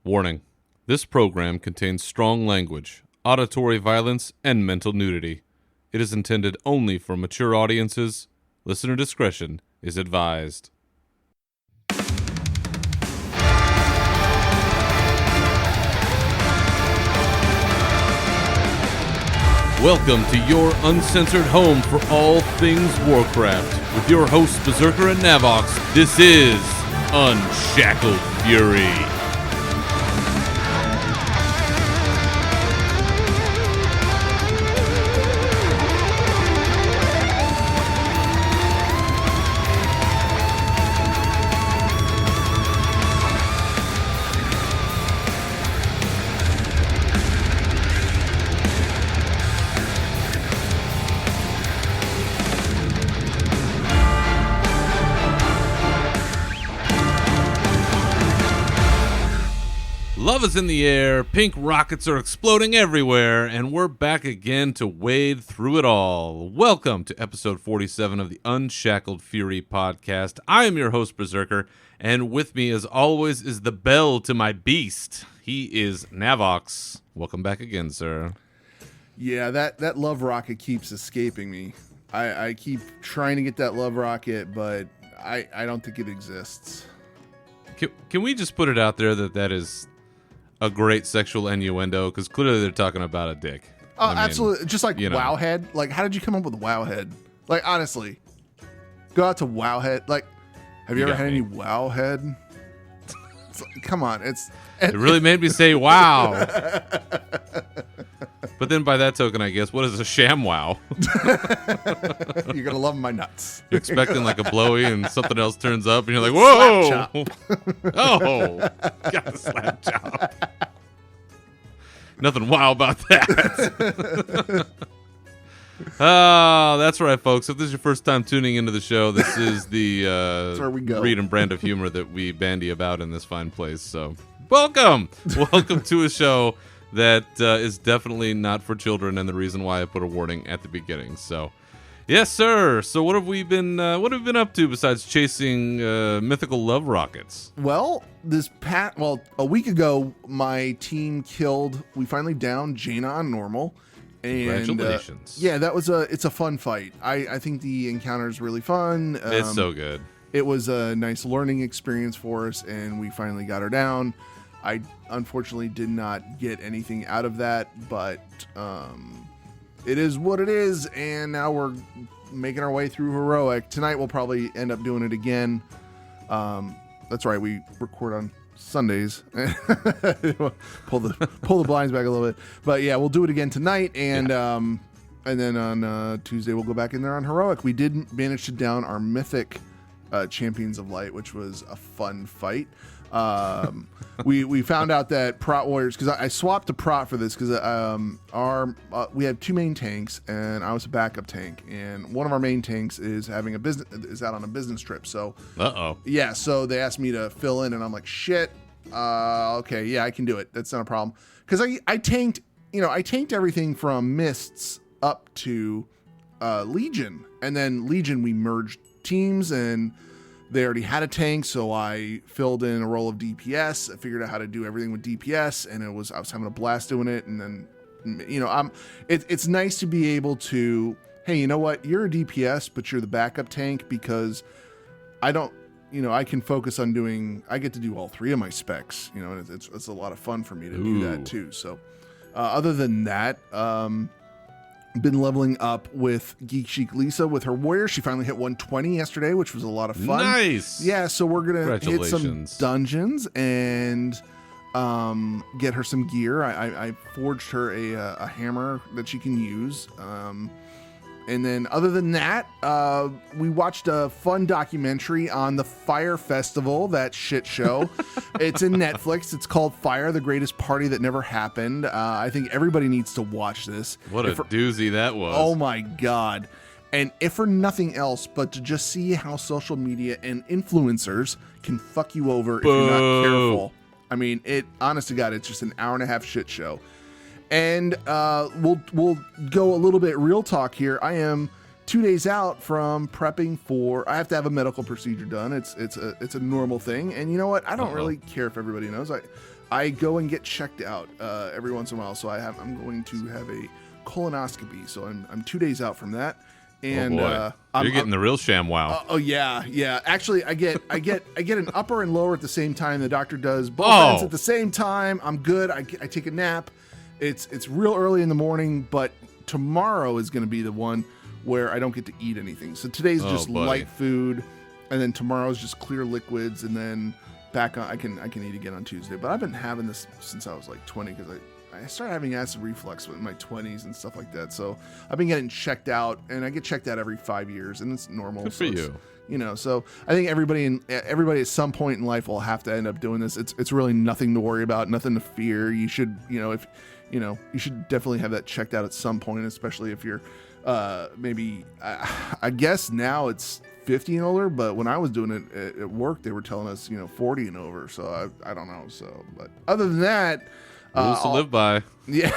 Warning. This program contains strong language, auditory violence, and mental nudity. It is intended only for mature audiences. Listener discretion is advised. Welcome to your uncensored home for all things Warcraft. With your hosts, Berzerker and Navox, this is Unshackled Fury. Love is in the air, pink rockets are exploding everywhere, and we're back again to wade through it all. Welcome to episode 47 of the Unshackled Fury podcast. I am your host, Berzerker, and with me, as always, is the bell to my beast. He is Navox. Welcome back again, sir. Yeah, that love rocket keeps escaping me. I keep trying to get that love rocket, but I don't think it exists. Can we just put it out there that is a great sexual innuendo, because clearly they're talking about a dick. Oh, absolutely. Just like Wowhead. Like, how did you come up with Wowhead? Like, honestly, go out to Wowhead. Like, have you ever had any Wowhead? Come on, it really made me say wow. But then by that token, I guess, what is a sham wow? You're gonna love my nuts. You're expecting like a blowy and something else turns up and you're like, whoa! Oh, got a slap chop. Nothing wow about that. Oh, that's right, folks. If this is your first time tuning into the show, this is the where we go. Read and brand of humor that we bandy about in this fine place. So, welcome to a show that is definitely not for children, and the reason why I put a warning at the beginning. So, yes, sir. So, what have we been up to besides chasing mythical love rockets? Well, a week ago, my team we finally downed Jaina on normal. And, congratulations. Yeah, it's a fun fight. I think the encounter is really fun. It's so good. It was a nice learning experience for us, and we finally got her down. I unfortunately did not get anything out of that, but it is what it is, and now we're making our way through Heroic. Tonight we'll probably end up doing it again. That's right, we record on Sundays. pull the blinds back a little bit, but yeah, we'll do it again tonight, and then on Tuesday we'll go back in there on Heroic. We did manage to down our mythic Champions of Light, which was a fun fight. We found out that Prot Warriors, because I swapped to Prot for this, because we had two main tanks and I was a backup tank, and one of our main tanks is out on a business trip. So yeah, so they asked me to fill in, and I'm like, shit. Okay, yeah, I can do it. That's not a problem, because I tanked everything from Mists up to Legion, and then Legion we merged teams, and they already had a tank, so I filled in a role of DPS. I figured out how to do everything with DPS, and I was having a blast doing it. And then, it's nice to be able to, hey, you know what? You're a DPS, but you're the backup tank, because I can focus on I get to do all three of my specs, and it's a lot of fun for me to do that too. So, other than that, been leveling up with Geek Chic Lisa with her warrior. She finally hit 120 yesterday, which was a lot of fun. Nice. Yeah, so we're gonna hit some dungeons and get her some gear. I forged her a hammer that she can use. And then other than that, we watched a fun documentary on the Fire Festival, that shit show. It's in Netflix. It's called Fire, the Greatest Party That Never Happened. I think everybody needs to watch this. What a doozy that was. Oh my God. And if for nothing else, but to just see how social media and influencers can fuck you over if you're not careful. I mean, honest to God, it's just an hour-and-a-half shit show. And we'll go a little bit real talk here. I am 2 days out from prepping for, I have to have a medical procedure done. It's a normal thing. And you know what? I don't really care if everybody knows. I go and get checked out every once in a while. So I'm going to have a colonoscopy. So I'm 2 days out from that. And You're getting the real sham wow. Oh yeah. Actually, I get an upper and lower at the same time. The doctor does both ends at the same time. I'm good. I take a nap. It's real early in the morning, but tomorrow is going to be the one where I don't get to eat anything. So today's just light food, and then tomorrow's just clear liquids, and then back on. I can eat again on Tuesday. But I've been having this since I was like 20 because I started having acid reflux in my 20s and stuff like that. So I've been getting checked out, and I get checked out every 5 years, and it's normal. Good for you. So I think everybody at some point in life will have to end up doing this. It's really nothing to worry about, nothing to fear. You should, you should definitely have that checked out at some point, especially if you're maybe, I guess now it's 50 and older, but when I was doing it at work, they were telling us, 40 and over. So I don't know. So, but other than that, rules to live by. Yeah,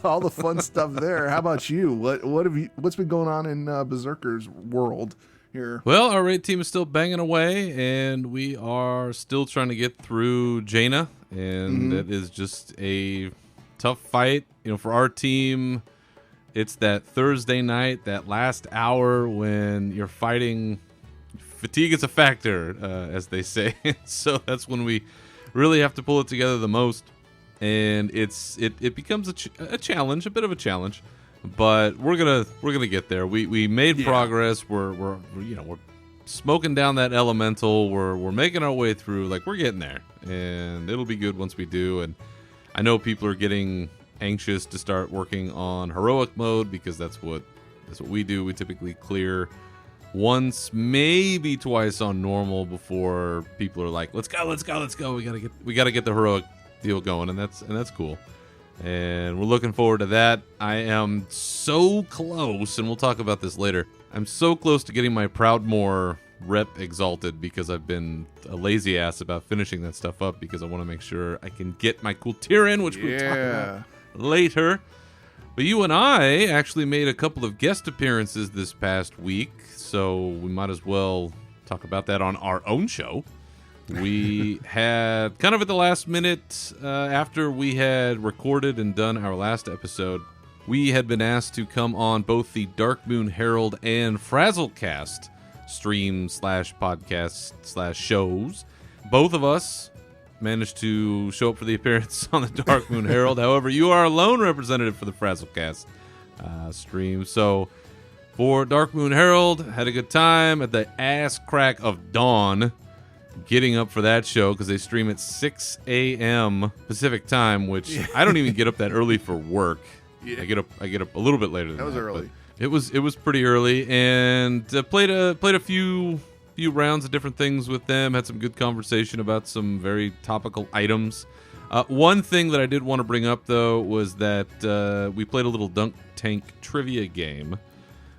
all the fun stuff there. How about you? What's been going on in Berzerker's world here? Well, our raid team is still banging away, and we are still trying to get through Jaina, and that is just a tough fight. For our team, it's that Thursday night, that last hour when you're fighting. Fatigue is a factor, as they say. So that's when we really have to pull it together the most. And it becomes a challenge, a bit of a challenge, but we're gonna get there. We made progress. We're smoking down that elemental. We're making our way through. Like, we're getting there, and it'll be good once we do. And I know people are getting anxious to start working on heroic mode because that's what we do. We typically clear once, maybe twice on normal before people are like, let's go. We gotta get the heroic deal going, and that's cool, and we're looking forward to that. I am so close, and we'll talk about this later. I'm so close to getting my Proudmoore rep exalted because I've been a lazy ass about finishing that stuff up because I want to make sure I can get my cool tier in, which we'll talk about later. But you and I actually made a couple of guest appearances this past week, so we might as well talk about that on our own show. We had, kind of at the last minute, after we had recorded and done our last episode, we had been asked to come on both the Dark Moon Herald and Frazzlecast stream / podcast / shows. Both of us managed to show up for the appearance on the Dark Moon Herald. However, you are a lone representative for the Frazzlecast stream. So for Dark Moon Herald, had a good time at the ass crack of dawn getting up for that show because they stream at 6 a.m. Pacific time, which I don't even get up that early for work. Yeah. I get up a little bit later than that. That was early. It was pretty early, and played a few rounds of different things with them. Had some good conversation about some very topical items. One thing that I did want to bring up though was that we played a little Dunk Tank trivia game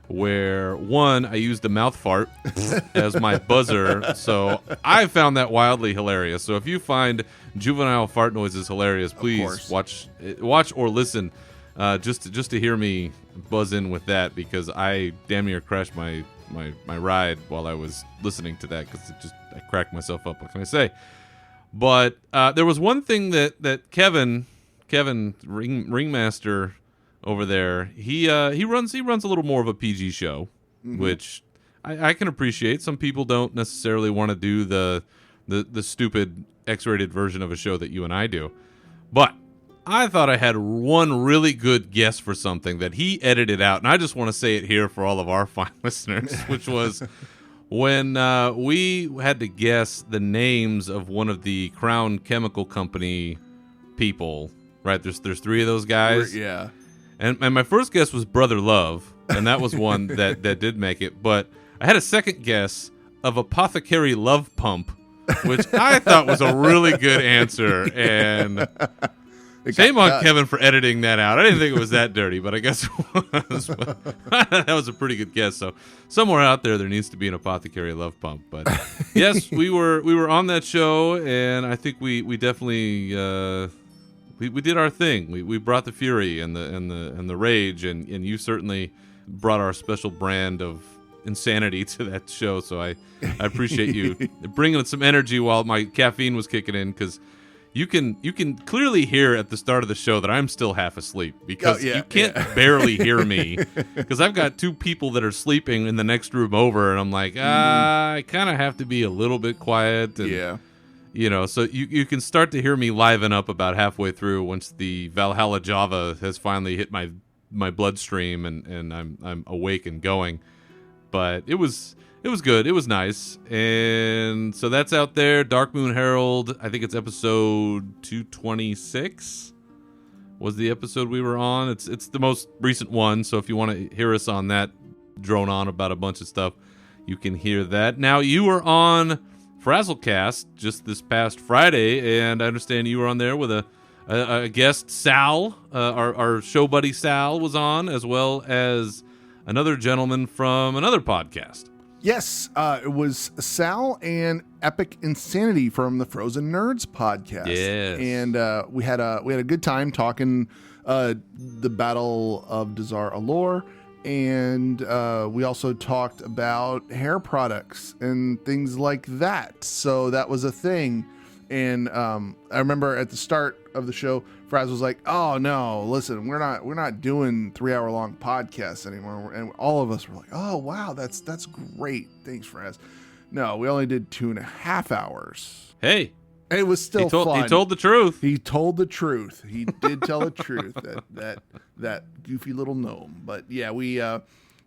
where I used a mouth fart as my buzzer, so I found that wildly hilarious. So if you find juvenile fart noises hilarious, please watch or listen just to hear me buzz in with that, because I damn near crashed my ride while I was listening to that because I cracked myself up. What can I say? But there was one thing that Kevin Ringmaster over there, he runs a little more of a PG show, which I can appreciate. Some people don't necessarily want to do the stupid X-rated version of a show that you and I do. But I thought I had one really good guess for something that he edited out, and I just want to say it here for all of our fine listeners, which was when we had to guess the names of one of the Crown Chemical Company people. Right? There's three of those guys. Yeah. And my first guess was Brother Love, and that was one that did make it. But I had a second guess of Apothecary Love Pump, which I thought was a really good answer. And shame on Kevin for editing that out. I didn't think it was that dirty, but I guess it was. That was a pretty good guess. So somewhere out there needs to be an Apothecary Love Pump. But yes, we were on that show, and I think we definitely. We did our thing. We brought the fury and the rage, and you certainly brought our special brand of insanity to that show. So I appreciate you bringing some energy while my caffeine was kicking in, because You can clearly hear at the start of the show that I'm still half asleep because you can't barely hear me because I've got two people that are sleeping in the next room over, and I'm like, I kind of have to be a little bit quiet. And, so you can start to hear me liven up about halfway through once the Valhalla Java has finally hit my bloodstream and I'm awake and going. But it was good. It was nice. And so that's out there. Dark Moon Herald, I think it's episode 226 was the episode we were on. It's the most recent one, so if you want to hear us on that, drone on about a bunch of stuff, you can hear that. Now, you were on Frazzlecast just this past Friday, and I understand you were on there with a guest, Sal. Our show buddy Sal was on, as well as another gentleman from another podcast. Yes, it was Sal and Epic Insanity from the Frozen Nerds podcast. Yes. And we had a good time talking the Battle of Dazar Allure, and we also talked about hair products and things like that. So that was a thing. And I remember at the start of the show, Fraz was like, "Oh no, listen, we're not doing 3-hour long podcasts anymore." And all of us were like, "Oh wow, that's great. Thanks, Fraz." No, we only did 2.5 hours. Hey, it was still fun. He told the truth. He told the truth. He did tell the truth. That goofy little gnome. But yeah, we had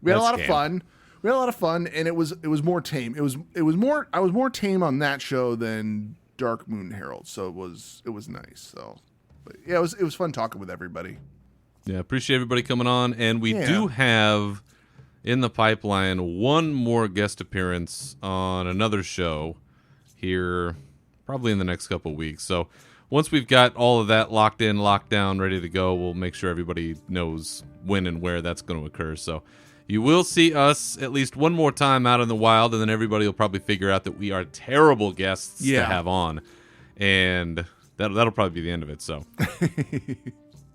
a lot of fun. We had a lot of fun, and it was more tame. I was more tame on that show than Dark Moon Herald, so it was nice. So, but yeah, it was fun talking with everybody. Yeah, appreciate everybody coming on, and we do have in the pipeline one more guest appearance on another show here, probably in the next couple of weeks. So once we've got all of that locked in, locked down, ready to go, we'll make sure everybody knows when and where that's going to occur. So you will see us at least one more time out in the wild, and then everybody will probably figure out that we are terrible guests to have on, and that'll probably be the end of it. So,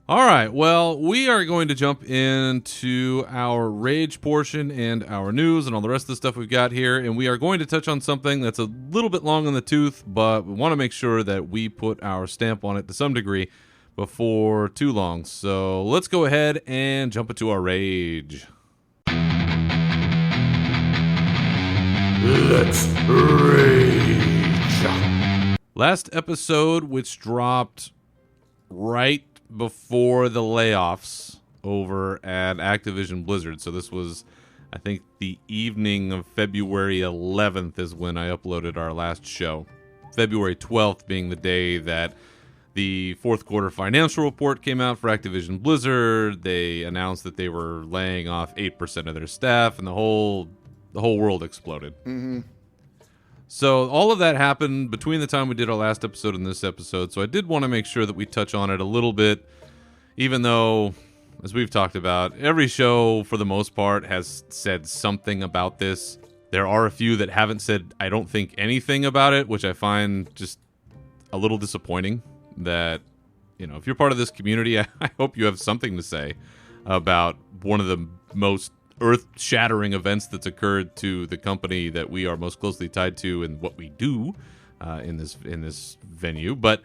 all right, well, we are going to jump into our rage portion and our news and all the rest of the stuff we've got here, and we are going to touch on something that's a little bit long in the tooth, but we want to make sure that we put our stamp on it to some degree before too long. So let's go ahead and jump into our rage. Let's rage. Last episode, which dropped right before the layoffs over at Activision-Blizzard. So this was, I think, the evening of February 11th is when I uploaded our last show. February 12th being the day that the fourth quarter financial report came out for Activision-Blizzard. They announced that they were laying off 8% of their staff, and the whole world exploded. Mm-hmm. So all of that happened between the time we did our last episode and this episode. So I did want to make sure that we touch on it a little bit, even though, as we've talked about, every show, for the most part, has said something about this. There are a few that haven't said, I don't think, anything about it, which I find just a little disappointing. That, if you're part of this community, I hope you have something to say about one of the most earth-shattering events that's occurred to the company that we are most closely tied to and what we do in this venue. But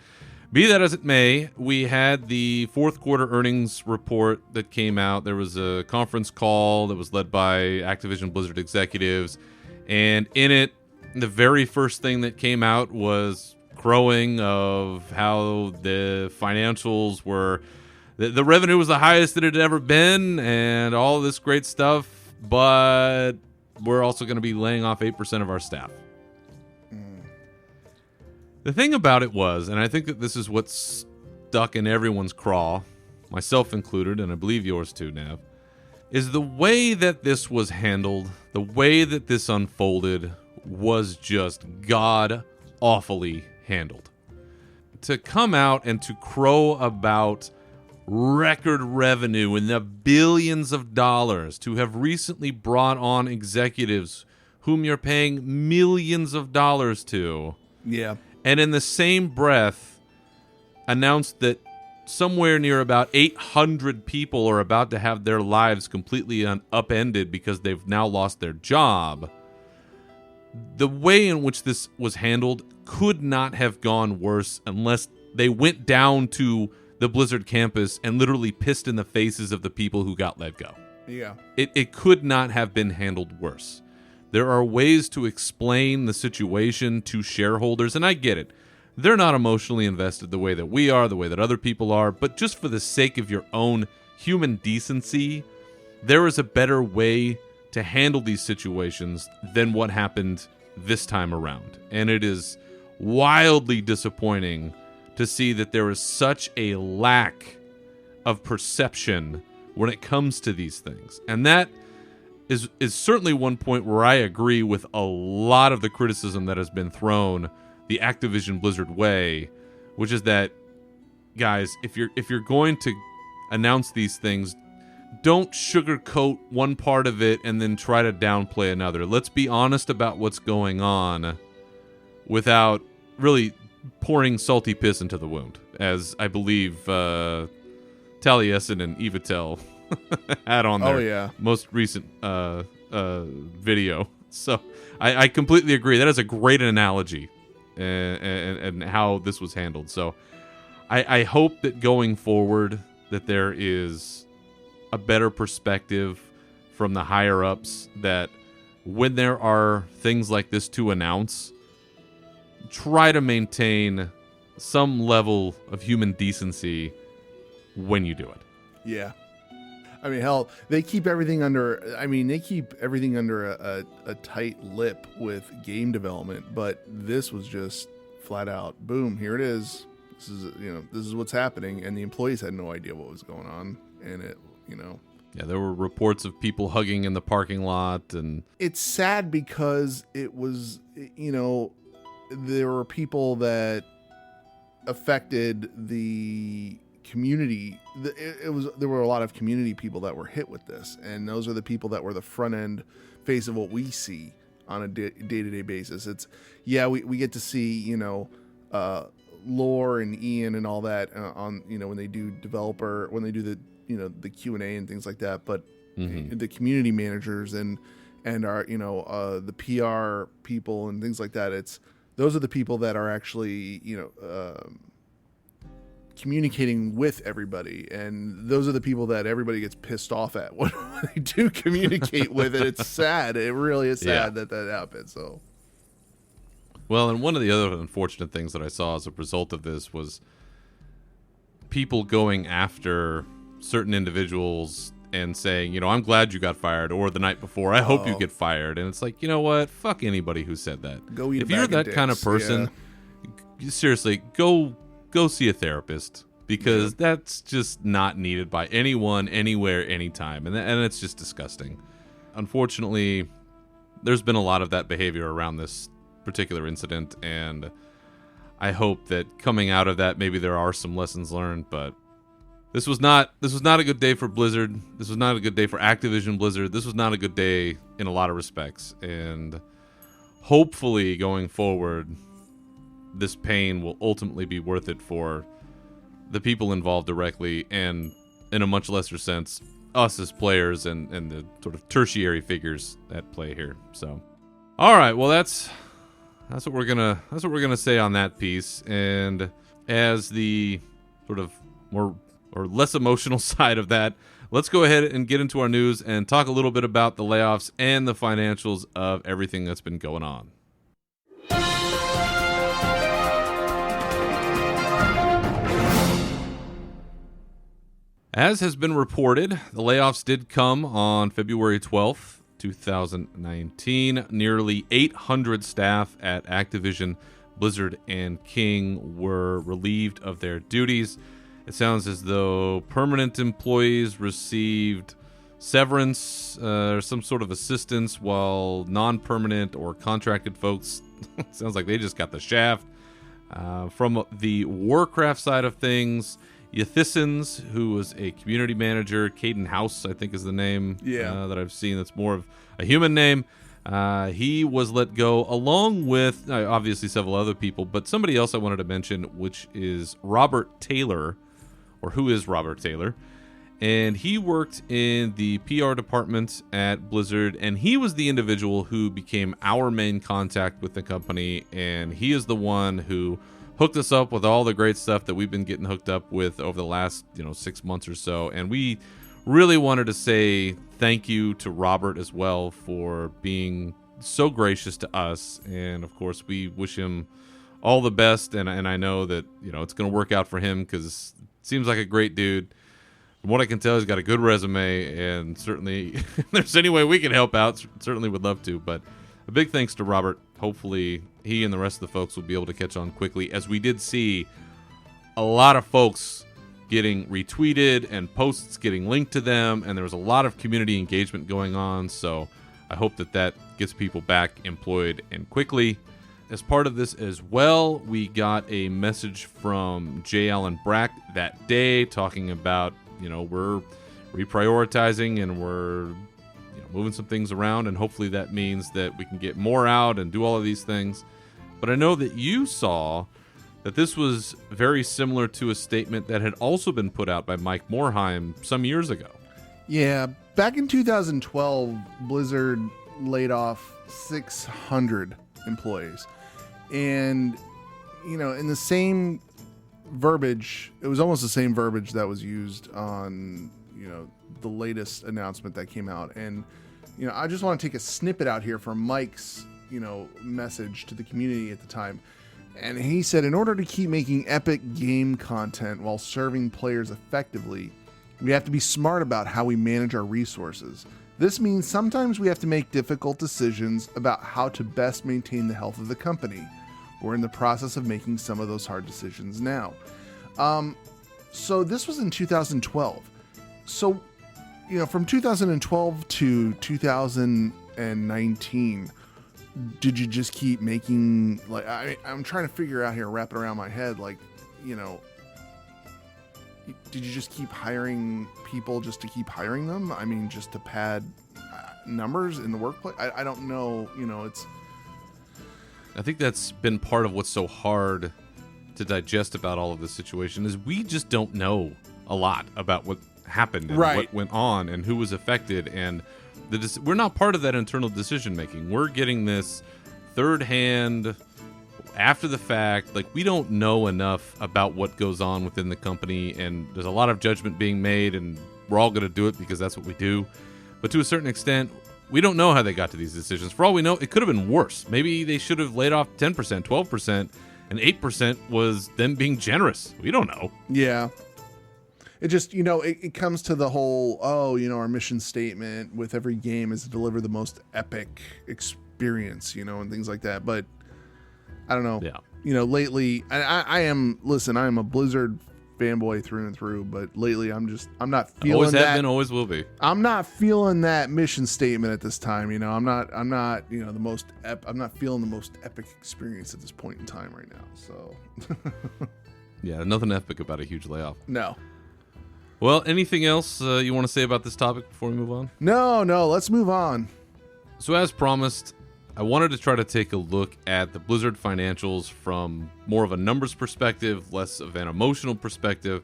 be that as it may, we had the fourth quarter earnings report that came out. There was a conference call that was led by Activision Blizzard executives, and in it, the very first thing that came out was crowing of how the financials were, the revenue was the highest that it had ever been, and all this great stuff, but we're also going to be laying off 8% of our staff. The thing about it was, and I think that this is what's stuck in everyone's craw, myself included, and I believe yours too, Nav, is the way that this was handled, the way that this unfolded was just god-awfully handled. To come out and to crow about record revenue in the billions of dollars, to have recently brought on executives whom you're paying millions of dollars to. Yeah. And in the same breath, announced that somewhere near about 800 people are about to have their lives completely upended because they've now lost their job. The way in which this was handled could not have gone worse unless they went down to the Blizzard campus and literally pissed in the faces of the people who got let go. Yeah. It could not have been handled worse. There are ways to explain the situation to shareholders, and I get it. They're not emotionally invested the way that we are, the way that other people are, but just for the sake of your own human decency, there is a better way to handle these situations than what happened this time around. And it is wildly disappointing to see that there is such a lack of perception when it comes to these things. And that is certainly one point where I agree with a lot of the criticism that has been thrown the Activision-Blizzard way, which is that, guys, if you're going to announce these things, don't sugarcoat one part of it and then try to downplay another. Let's be honest about what's going on without really pouring salty piss into the wound, as I believe Taliesin and Evatel had on their most recent video. So I completely agree. That is a great analogy and how this was handled. So I hope that going forward that there is a better perspective from the higher ups, that when there are things like this to announce, try to maintain some level of human decency when you do it. Yeah. I mean, hell, they keep everything under a tight lip with game development, but this was just flat out, boom, here it is. This is what's happening, and the employees had no idea what was going on, and it. Yeah, there were reports of people hugging in the parking lot, and it's sad because it was, there were people that affected the community. There were a lot of community people that were hit with this, and those are the people that were the front end face of what we see on a day-to-day basis. It's we get to see Lore and Ian and all that on when they do the Q&A and things like that, but the community managers and our the PR people and things like that, those are the people that are actually communicating with everybody, and those are the people that everybody gets pissed off at when they do communicate with, and it's sad. It really is sad that happened. So well, and one of the other unfortunate things that I saw as a result of this was people going after certain individuals and saying, I'm glad you got fired, or the night before, I hope you get fired. And it's like, you know what? Fuck anybody who said that. Go eat if you're that kind of person, seriously, go see a therapist, because that's just not needed by anyone, anywhere, anytime. And it's just disgusting. Unfortunately, there's been a lot of that behavior around this particular incident, and I hope that coming out of that, maybe there are some lessons learned, but this was not a good day for Blizzard. This was not a good day for Activision-Blizzard. This was not a good day in a lot of respects. And hopefully going forward, this pain will ultimately be worth it for the people involved directly, and in a much lesser sense, us as players and the sort of tertiary figures at play here. So, all right, well that's what we're gonna say on that piece. And as the sort of more or less emotional side of that, let's go ahead and get into our news and talk a little bit about the layoffs and the financials of everything that's been going on. As has been reported, the layoffs did come on February 12th, 2019. Nearly 800 staff at Activision, Blizzard, and King were relieved of their duties. It sounds as though permanent employees received severance or some sort of assistance, while non-permanent or contracted folks, sounds like they just got the shaft. From the Warcraft side of things, Yathisons, who was a community manager, Caden House, I think is the name that I've seen that's more of a human name. He was let go, along with obviously several other people, but somebody else I wanted to mention, which is Robert Taylor, or who is Robert Taylor. And he worked in the PR department at Blizzard, and he was the individual who became our main contact with the company, and he is the one who hooked us up with all the great stuff that we've been getting hooked up with over the last 6 months or so. And we really wanted to say thank you to Robert as well for being so gracious to us. And of course, we wish him all the best. And I know that it's going to work out for him because it seems like a great dude. From what I can tell, he's got a good resume, and certainly if there's any way we can help out, certainly would love to. But a big thanks to Robert. Hopefully he and the rest of the folks will be able to catch on quickly, as we did see a lot of folks getting retweeted and posts getting linked to them, and there was a lot of community engagement going on. So I hope that gets people back employed and quickly. As part of this as well, we got a message from J. Allen Brack that day talking about, we're reprioritizing and we're moving some things around, and hopefully that means that we can get more out and do all of these things. But I know that you saw that this was very similar to a statement that had also been put out by Mike Morheim some years ago. Yeah, back in 2012, Blizzard laid off 600 employees. And, in the same verbiage, it was almost the same verbiage that was used on, the latest announcement that came out. And, I just want to take a snippet out here from Mike's, message to the community at the time. And he said, in order to keep making epic game content while serving players effectively, we have to be smart about how we manage our resources. This means sometimes we have to make difficult decisions about how to best maintain the health of the company. We're in the process of making some of those hard decisions now. So this was in 2012. So, from 2012 to 2019, did you just keep making, I'm trying to figure out here, wrap it around my head, did you just keep hiring people just to keep hiring them? I mean, just to pad numbers in the workplace? I don't know. I think that's been part of what's so hard to digest about all of this situation is we just don't know a lot about what happened and what went on and who was affected. And we're not part of that internal decision making. We're getting this third hand, after the fact. We don't know enough about what goes on within the company, and there's a lot of judgment being made, and we're all going to do it because that's what we do. But to a certain extent, we don't know how they got to these decisions. For all we know, it could have been worse. Maybe they should have laid off 10%, 12%, and 8% was them being generous. We don't know. Yeah. It just, it comes to the whole, our mission statement with every game is to deliver the most epic experience, and things like that. But I don't know. Yeah. Lately, I am a Blizzard fanboy through and through, but lately I'm not feeling always that. Have been, always will be. I'm not feeling that mission statement at this time. I'm not, I'm not feeling the most epic experience at this point in time right now. So yeah, nothing epic about a huge layoff. No. Well, anything else you want to say about this topic before we move on? No, let's move on. So as promised, I wanted to try to take a look at the Blizzard financials from more of a numbers perspective, less of an emotional perspective,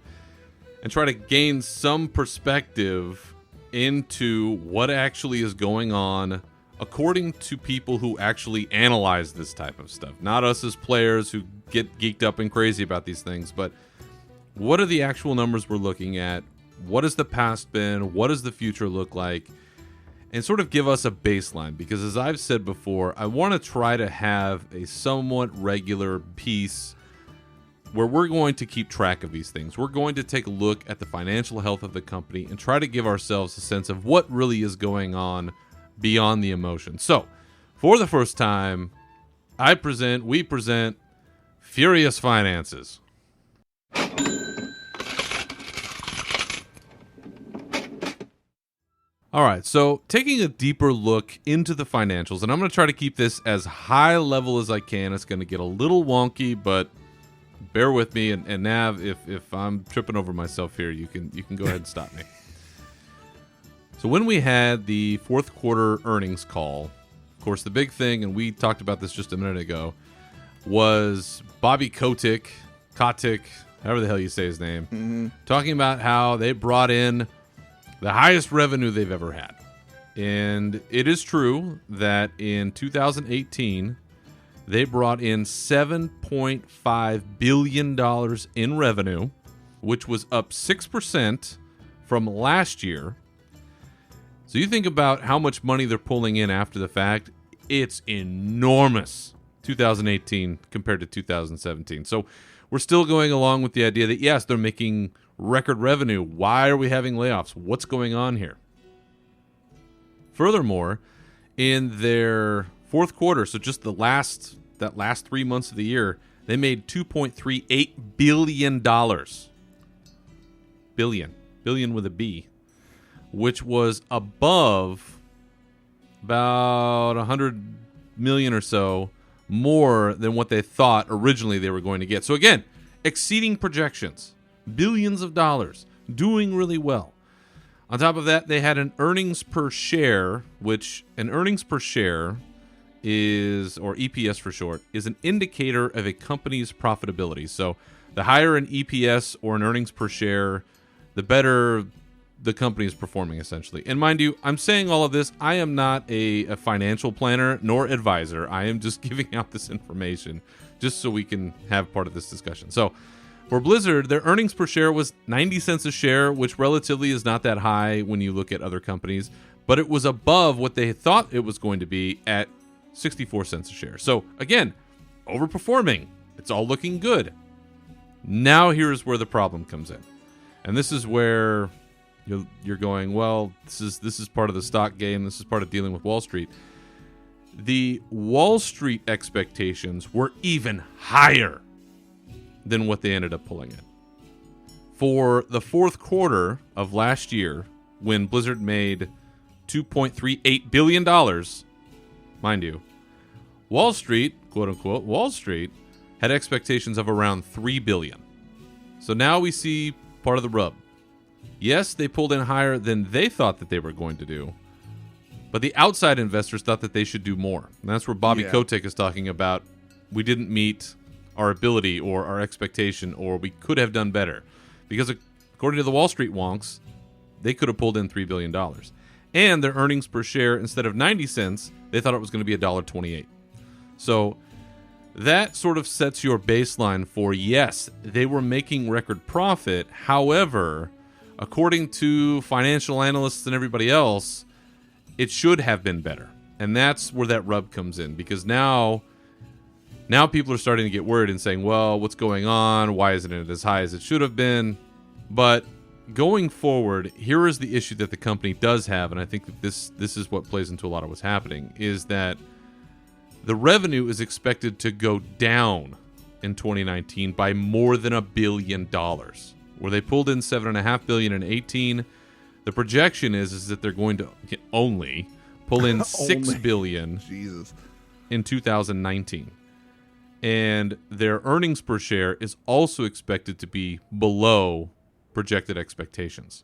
and try to gain some perspective into what actually is going on according to people who actually analyze this type of stuff. Not us as players who get geeked up and crazy about these things, but what are the actual numbers we're looking at? What has the past been? What does the future look like? And sort of give us a baseline, because as I've said before, I want to try to have a somewhat regular piece where we're going to keep track of these things. We're going to take a look at the financial health of the company and try to give ourselves a sense of what really is going on beyond the emotion. So, for the first time, we present Furious Finances. All right, so taking a deeper look into the financials, and I'm going to try to keep this as high level as I can. It's going to get a little wonky, but bear with me. And Nav, if I'm tripping over myself here, you can go ahead and stop me. So when we had the fourth quarter earnings call, of course, the big thing, and we talked about this just a minute ago, was Bobby Kotick, however the hell you say his name, talking about how they brought in the highest revenue they've ever had. And it is true that in 2018, They brought in $7.5 billion in revenue, which was up 6% from last year. So you think about how much money they're pulling in after the fact, it's enormous, 2018 compared to 2017. So we're still going along with the idea that, yes, they're making record revenue. Why are we having layoffs? What's going on here? Furthermore, in their fourth quarter, so just that last 3 months of the year, they made $2.38 billion. Billion with a B, which was above about 100 million or so more than what they thought originally they were going to get. So again, exceeding projections, billions of dollars, doing really well. On top of that, they had an earnings per share, which an earnings per share is, or EPS for short, is an indicator of a company's profitability. So the higher an EPS or an earnings per share, the better the company is performing, essentially. And mind you, I'm saying all of this, I am not a financial planner nor advisor. I am just giving out this information just so we can have part of this discussion. So for Blizzard, their earnings per share was 90 cents a share, which relatively is not that high when you look at other companies, but it was above what they thought it was going to be at 64 cents a share. So again, overperforming. It's all looking good. Now here's where the problem comes in. And this is where you're going, well, this is part of the stock game. This is part of dealing with Wall Street. The Wall Street expectations were even higher than what they ended up pulling in. For the fourth quarter of last year, when Blizzard made $2.38 billion, mind you, Wall Street, quote unquote, Wall Street, had expectations of around $3 billion. So now we see part of the rub. Yes, they pulled in higher than they thought that they were going to do, but the outside investors thought that they should do more. And that's where Bobby Kotick is talking about, we didn't meet our ability or our expectation, or we could have done better. Because according to the Wall Street wonks, they could have pulled in $3 billion. And their earnings per share, instead of 90 cents, they thought it was going to be $1.28. So that sort of sets your baseline for, yes, they were making record profit. However, according to financial analysts and everybody else, it should have been better. And that's where that rub comes in, because now people are starting to get worried and saying, well, what's going on? Why isn't it as high as it should have been? But going forward, here is the issue that the company does have, and I think that this is what plays into a lot of what's happening, is that the revenue is expected to go down in 2019 by more than $1 billion. Where they pulled in $7.5 billion in 2018, the projection is that they're going to only pull in $6 billion in 2019. And their earnings per share is also expected to be below projected expectations.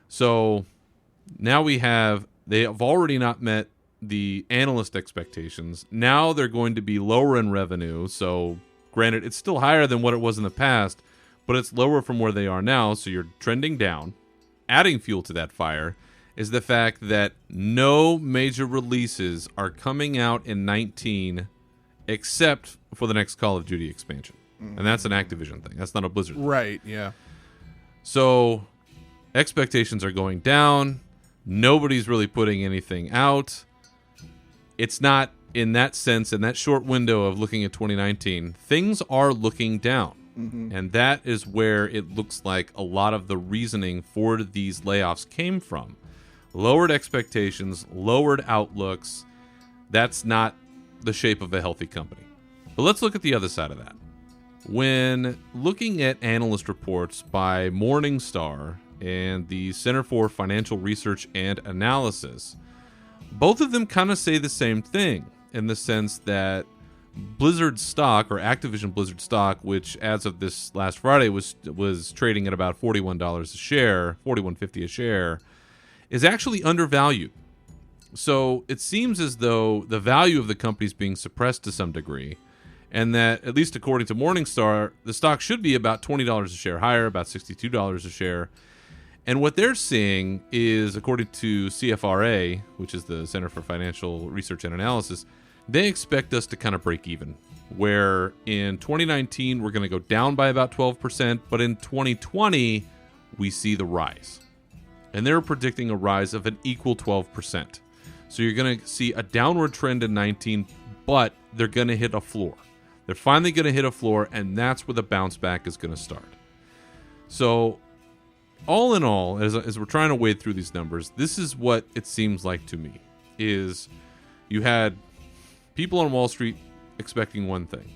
So now they have already not met the analyst expectations. Now they're going to be lower in revenue. So granted, it's still higher than what it was in the past, but it's lower from where they are now. So you're trending down. Adding fuel to that fire is the fact that no major releases are coming out in 19 except for the next Call of Duty expansion. And that's an Activision thing. That's not a Blizzard thing. Right, yeah. So expectations are going down. Nobody's really putting anything out. It's not, in that sense, in that short window of looking at 2019, things are looking down. Mm-hmm. And that is where it looks like a lot of the reasoning for these layoffs came from. Lowered expectations, lowered outlooks. That's not the shape of a healthy company. But let's look at the other side of that. When looking at analyst reports by Morningstar and the Center for Financial Research and Analysis, both of them kind of say the same thing, in the sense that Blizzard stock, or Activision Blizzard stock, which as of this last Friday was trading at about $41 a share, $41.50 a share, is actually undervalued. So it seems as though the value of the company is being suppressed to some degree, and that, at least according to Morningstar, the stock should be about $20 a share higher, about $62 a share. And what they're seeing is, according to CFRA, which is the Center for Financial Research and Analysis, they expect us to kind of break even, where in 2019 we're going to go down by about 12%, but in 2020 we see the rise. And they're predicting a rise of an equal 12%. So you're going to see a downward trend in 19, but they're going to hit a floor. They're finally going to hit a floor, and that's where the bounce back is going to start. So all in all, as we're trying to wade through these numbers, this is what it seems like to me, is you had people on Wall Street expecting one thing.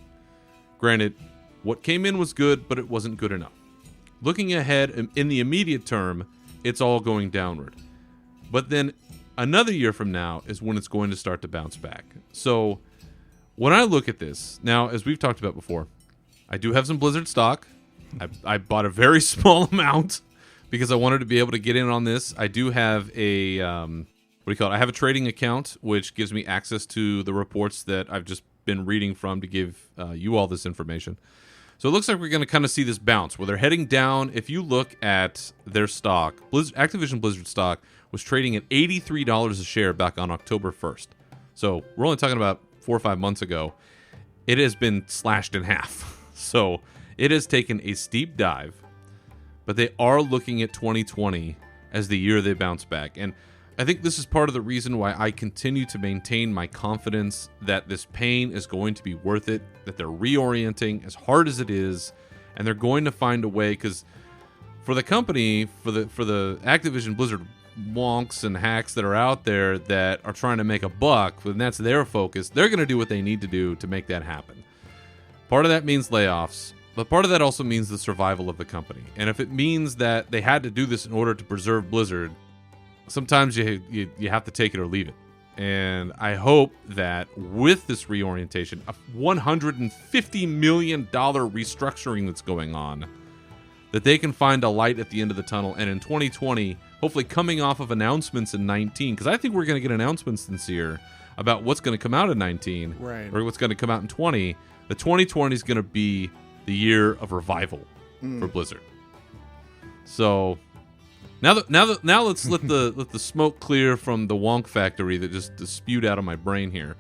Granted, what came in was good, but it wasn't good enough. Looking ahead in the immediate term, it's all going downward. But then another year from now is when it's going to start to bounce back. So when I look at this, now, as we've talked about before, I do have some Blizzard stock. I bought a very small amount because I wanted to be able to get in on this. I do have a, what do you call it? I have a trading account, which gives me access to the reports that I've just been reading from to give you all this information. So it looks like we're going to kind of see this bounce where they're heading down. If you look at their stock, Activision-Blizzard stock was trading at $83 a share back on October 1st. So we're only talking about 4 or 5 months ago. It has been slashed in half. So it has taken a steep dive, but they are looking at 2020 as the year they bounce back. And I think this is part of the reason why I continue to maintain my confidence that this pain is going to be worth it, that they're reorienting as hard as it is, and they're going to find a way, because for the company, for the Activision Blizzard wonks and hacks that are out there that are trying to make a buck, and that's their focus, they're going to do what they need to do to make that happen. Part of that means layoffs, but part of that also means the survival of the company. And if it means that they had to do this in order to preserve Blizzard, sometimes you have to take it or leave it. And I hope that with this reorientation, a $150 million restructuring that's going on, that they can find a light at the end of the tunnel. And in 2020, hopefully coming off of announcements in 19, because I think we're going to get announcements this year about what's going to come out in 19, right, or what's going to come out in 20. The 2020 is going to be the year of revival for Blizzard. So now let's let the smoke clear from the wonk factory that just spewed out of my brain here.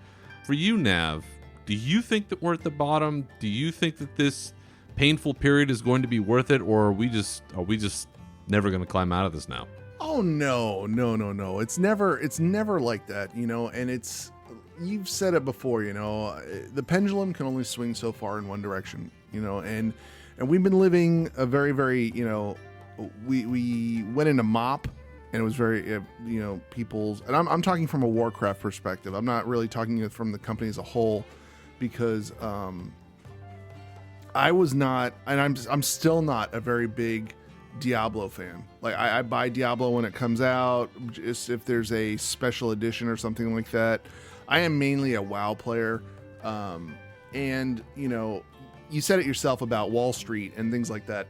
For you, Nav, do you think that we're at the bottom? Do you think that this painful period is going to be worth it, or are we just never going to climb out of this now? Oh no. It's never like that, and you've said it before, the pendulum can only swing so far in one direction, and we've been living a very, very, we went into MOP, and it was very, people's, and I'm talking from a Warcraft perspective. I'm not really talking from the company as a whole, because I was not, and I'm still not a very big Diablo fan. Like I buy Diablo when it comes out, just if there's a special edition or something like that. I am mainly a WoW player, and you said it yourself about Wall Street and things like that.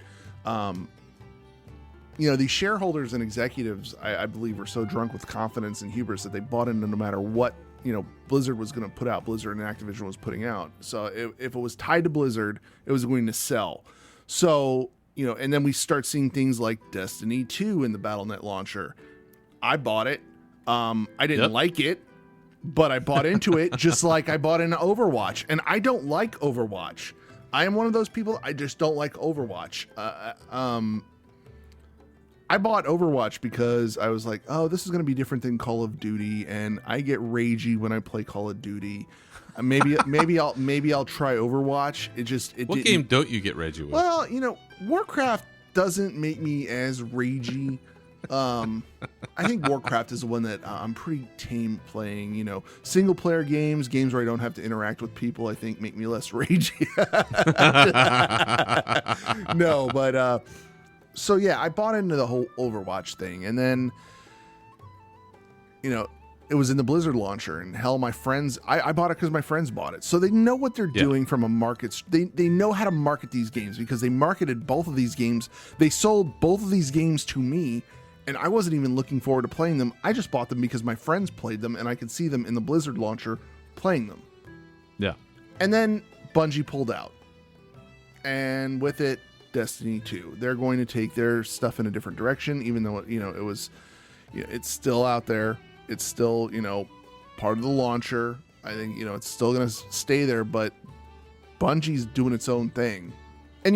These shareholders and executives, I believe, were so drunk with confidence and hubris that they bought into no matter what Blizzard was going to put out, Blizzard and Activision was putting out. So if it was tied to Blizzard, it was going to sell. So and then we start seeing things like Destiny 2 in the Battle.net launcher. I bought it. I didn't like it, but I bought into it just like I bought into Overwatch. And I don't like Overwatch. I am one of those people, I just don't like Overwatch. I bought Overwatch because I was like, oh, this is going to be different than Call of Duty, and I get ragey when I play Call of Duty. Maybe I'll try Overwatch. What game don't you get ragey with? Well, Warcraft doesn't make me as ragey. I think Warcraft is the one that I'm pretty tame playing. Single player games where I don't have to interact with people, I think make me less ragey. No, but so yeah, I bought into the whole Overwatch thing, and then it was in the Blizzard launcher, and hell, my friends, I bought it because my friends bought it. So they know what they're doing from a market. They know how to market these games because they marketed both of these games. They sold both of these games to me, and I wasn't even looking forward to playing them. I just bought them because my friends played them, and I could see them in the Blizzard launcher playing them. Yeah. And then Bungie pulled out. And with it, Destiny 2. They're going to take their stuff in a different direction, even though, it was, it's still out there. It's still, part of the launcher. I think, it's still going to stay there, but Bungie's doing its own thing. And,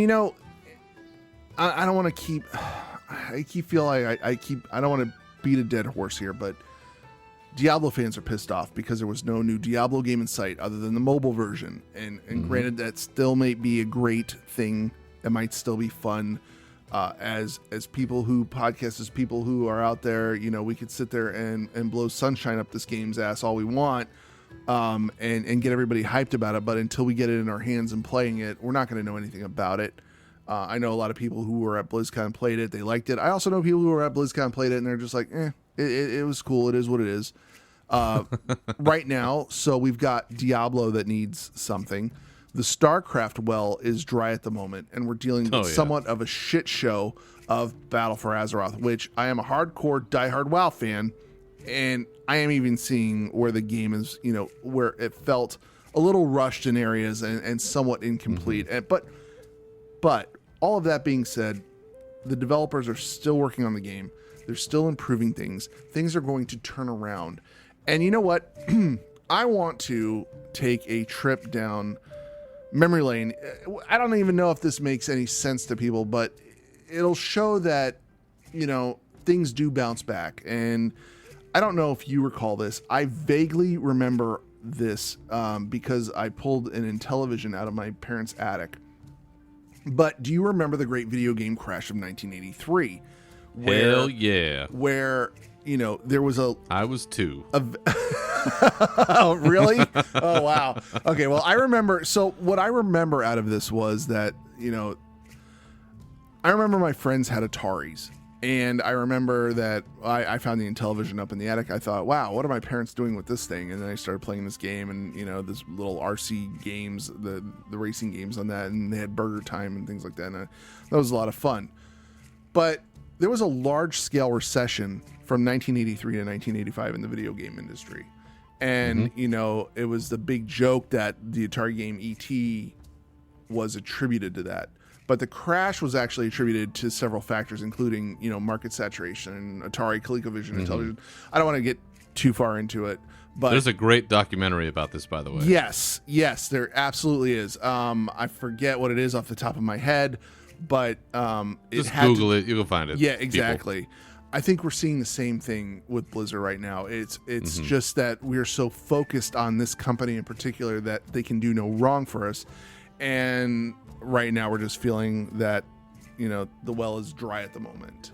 I don't want to keep, I don't want to beat a dead horse here, but Diablo fans are pissed off because there was no new Diablo game in sight other than the mobile version. And granted, that still may be a great thing. That might still be fun. As people who are out there, we could sit there and blow sunshine up this game's ass all we want, and get everybody hyped about it. But until we get it in our hands and playing it, we're not going to know anything about it. I know a lot of people who were at BlizzCon played it. They liked it. I also know people who were at BlizzCon played it and they're just like, it was cool. It is what it is. Right now, so we've got Diablo that needs something. The StarCraft well is dry at the moment, and we're dealing with somewhat of a shit show of Battle for Azeroth, which I am a hardcore, diehard WoW fan, and I am even seeing where the game is, where it felt a little rushed in areas and somewhat incomplete. But all of that being said, the developers are still working on the game. They're still improving things. Things are going to turn around. And you know what? I want to take a trip down memory lane. I don't even know if this makes any sense to people, but it'll show that, things do bounce back. And I don't know if you recall this. I vaguely remember this because I pulled an Intellivision out of my parents' attic. But do you remember the great video game crash of 1983? Hell yeah. Where, there was I was 2. Oh, really? Oh, wow. Okay, well, I remember. So what I remember out of this was that, I remember my friends had Ataris. And I remember that I found the Intellivision up in the attic. I thought, wow, what are my parents doing with this thing? And then I started playing this game and, this little RC games, the racing games on that. And they had Burger Time and things like that. And that was a lot of fun. But there was a large-scale recession from 1983 to 1985 in the video game industry. And, it was the big joke that the Atari game E.T. was attributed to that. But the crash was actually attributed to several factors, including, market saturation, Atari, ColecoVision, Intellivision. I don't want to get too far into it. But there's a great documentary about this, by the way. Yes, there absolutely is. I forget what it is off the top of my head, but just Google it. You can find it. Yeah, exactly. People. I think we're seeing the same thing with Blizzard right now. It's just that we're so focused on this company in particular that they can do no wrong for us. And right now we're just feeling that, the well is dry at the moment.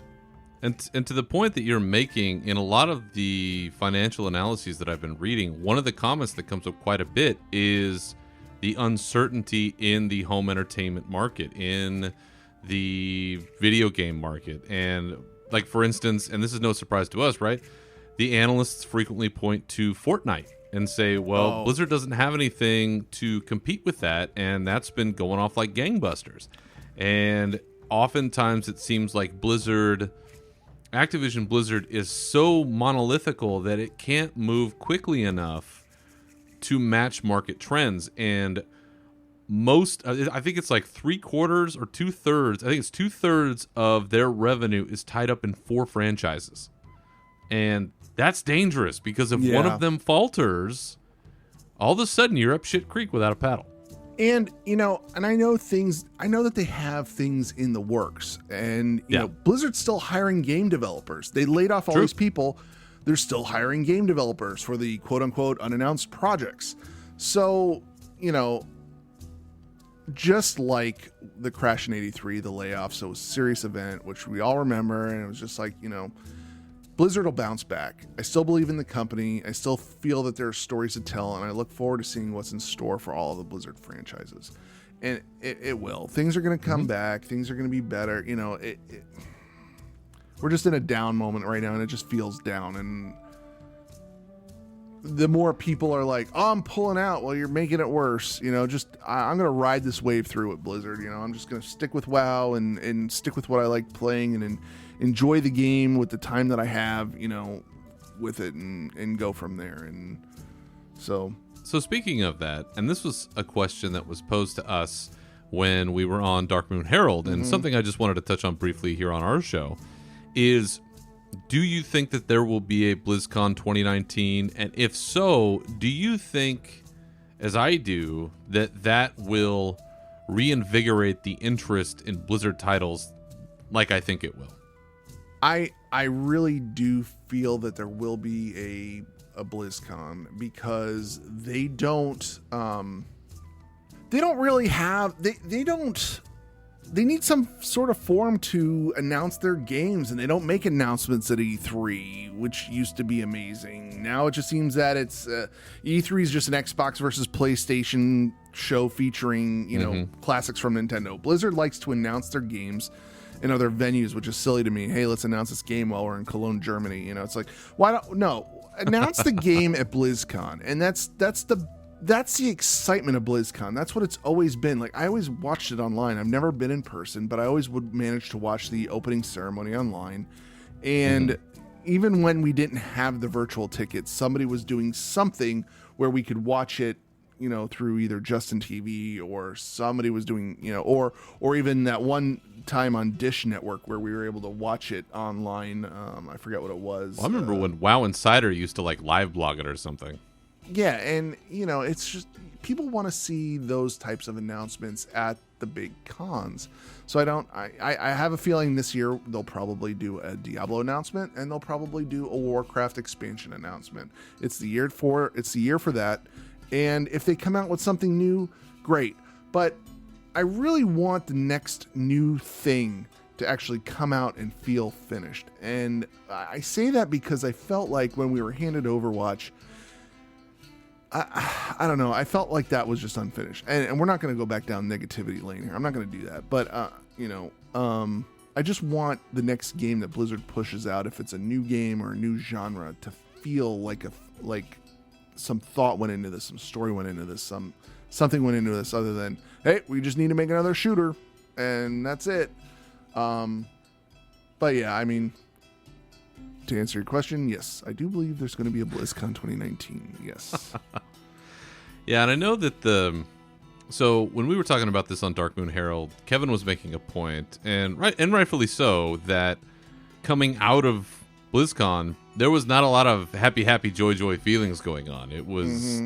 And to the point that you're making, in a lot of the financial analyses that I've been reading, one of the comments that comes up quite a bit is the uncertainty in the home entertainment market, in the video game market. And like, for instance, and this is no surprise to us, right? The analysts frequently point to Fortnite and say, well, Blizzard doesn't have anything to compete with that, and that's been going off like gangbusters. And oftentimes it seems like Activision-Blizzard is so monolithical that it can't move quickly enough to match market trends. And I think it's like 3/4 or 2/3, I think it's 2/3 of their revenue is tied up in 4 franchises. And that's dangerous, because if one of them falters, all of a sudden you're up shit creek without a paddle. And, and I know that they have things in the works, and, Blizzard's still hiring game developers. They laid off all these people. They're still hiring game developers for the quote unquote unannounced projects. So, just like the crash in 83, the layoffs, it was a serious event, which we all remember. And it was just like, Blizzard will bounce back. I still believe in the company. I still feel that there are stories to tell, and I look forward to seeing what's in store for all of the Blizzard franchises. And it will. Things are going to come back. Things are going to be better. We're just in a down moment right now, and it just feels down. And the more people are like, oh, I'm pulling out, well, you're making it worse. I'm going to ride this wave through with Blizzard. I'm just going to stick with WoW and stick with what I like playing and enjoy the game with the time that I have, with it and go from there. And so speaking of that, and this was a question that was posed to us when we were on Dark Moon Herald, and something I just wanted to touch on briefly here on our show is, Do you think that there will be a BlizzCon 2019? And if so, do you think, as I do, that will reinvigorate the interest in Blizzard titles like I think it will? I really do feel that there will be a BlizzCon, because they don't really have they need some sort of forum to announce their games, and they don't make announcements at E3, which used to be amazing. Now it just seems that it's E3 is just an Xbox versus PlayStation show featuring classics from Nintendo. Blizzard likes to announce their games in other venues, which is silly to me. Hey, let's announce this game while we're in Cologne, Germany. It's like, why don't announce the game at BlizzCon, and that's the excitement of BlizzCon. That's what it's always been. Like, I always watched it online. I've never been in person, but I always would manage to watch the opening ceremony online. And even when we didn't have the virtual tickets, somebody was doing something where we could watch it, through either Justin TV, or somebody was doing, or even that one time on Dish Network where we were able to watch it online. I forget what it was. Well, I remember when WoW Insider used to live blog it or something. Yeah, and it's just people want to see those types of announcements at the big cons. So I have a feeling this year they'll probably do a Diablo announcement, and they'll probably do a Warcraft expansion announcement. It's the year for that. And if they come out with something new, great. But I really want the next new thing to actually come out and feel finished. And I say that because I felt like when we were handed Overwatch, I don't know, I felt like that was just unfinished. And we're not going to go back down negativity lane here. I'm not going to do that. But, I just want the next game that Blizzard pushes out, if it's a new game or a new genre, to feel like some thought went into this, some story went into this, something went into this, other than, hey, we just need to make another shooter, and that's it. But yeah, I mean, to answer your question, yes, I do believe there's going to be a BlizzCon 2019. Yes. Yeah, and I know that so when we were talking about this on Dark Moon Herald, Kevin was making a point, and rightfully so, that coming out of BlizzCon, there was not a lot of happy, joy feelings going on. It was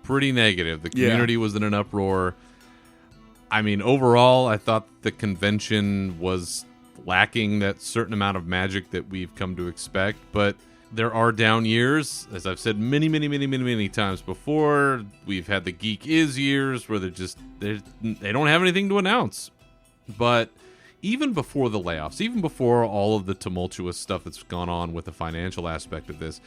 pretty negative. The community was in an uproar. I mean, overall, I thought the convention was lacking that certain amount of magic that we've come to expect, but there are down years. As I've said many times before, we've had the Geek Is years where they don't have anything to announce. But even before the layoffs, even before all of the tumultuous stuff that's gone on with the financial aspect of this,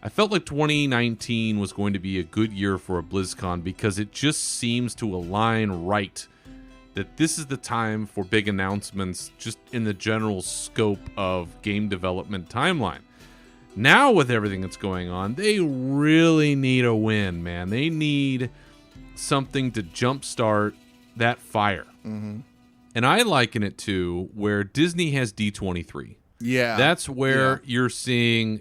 I felt like 2019 was going to be a good year for a BlizzCon, because it just seems to align right that this is the time for big announcements just in the general scope of game development timeline. Now, with everything that's going on, they really need a win, man. They need something to jumpstart that fire. And I liken it to where Disney has D23. Yeah. That's where you're seeing,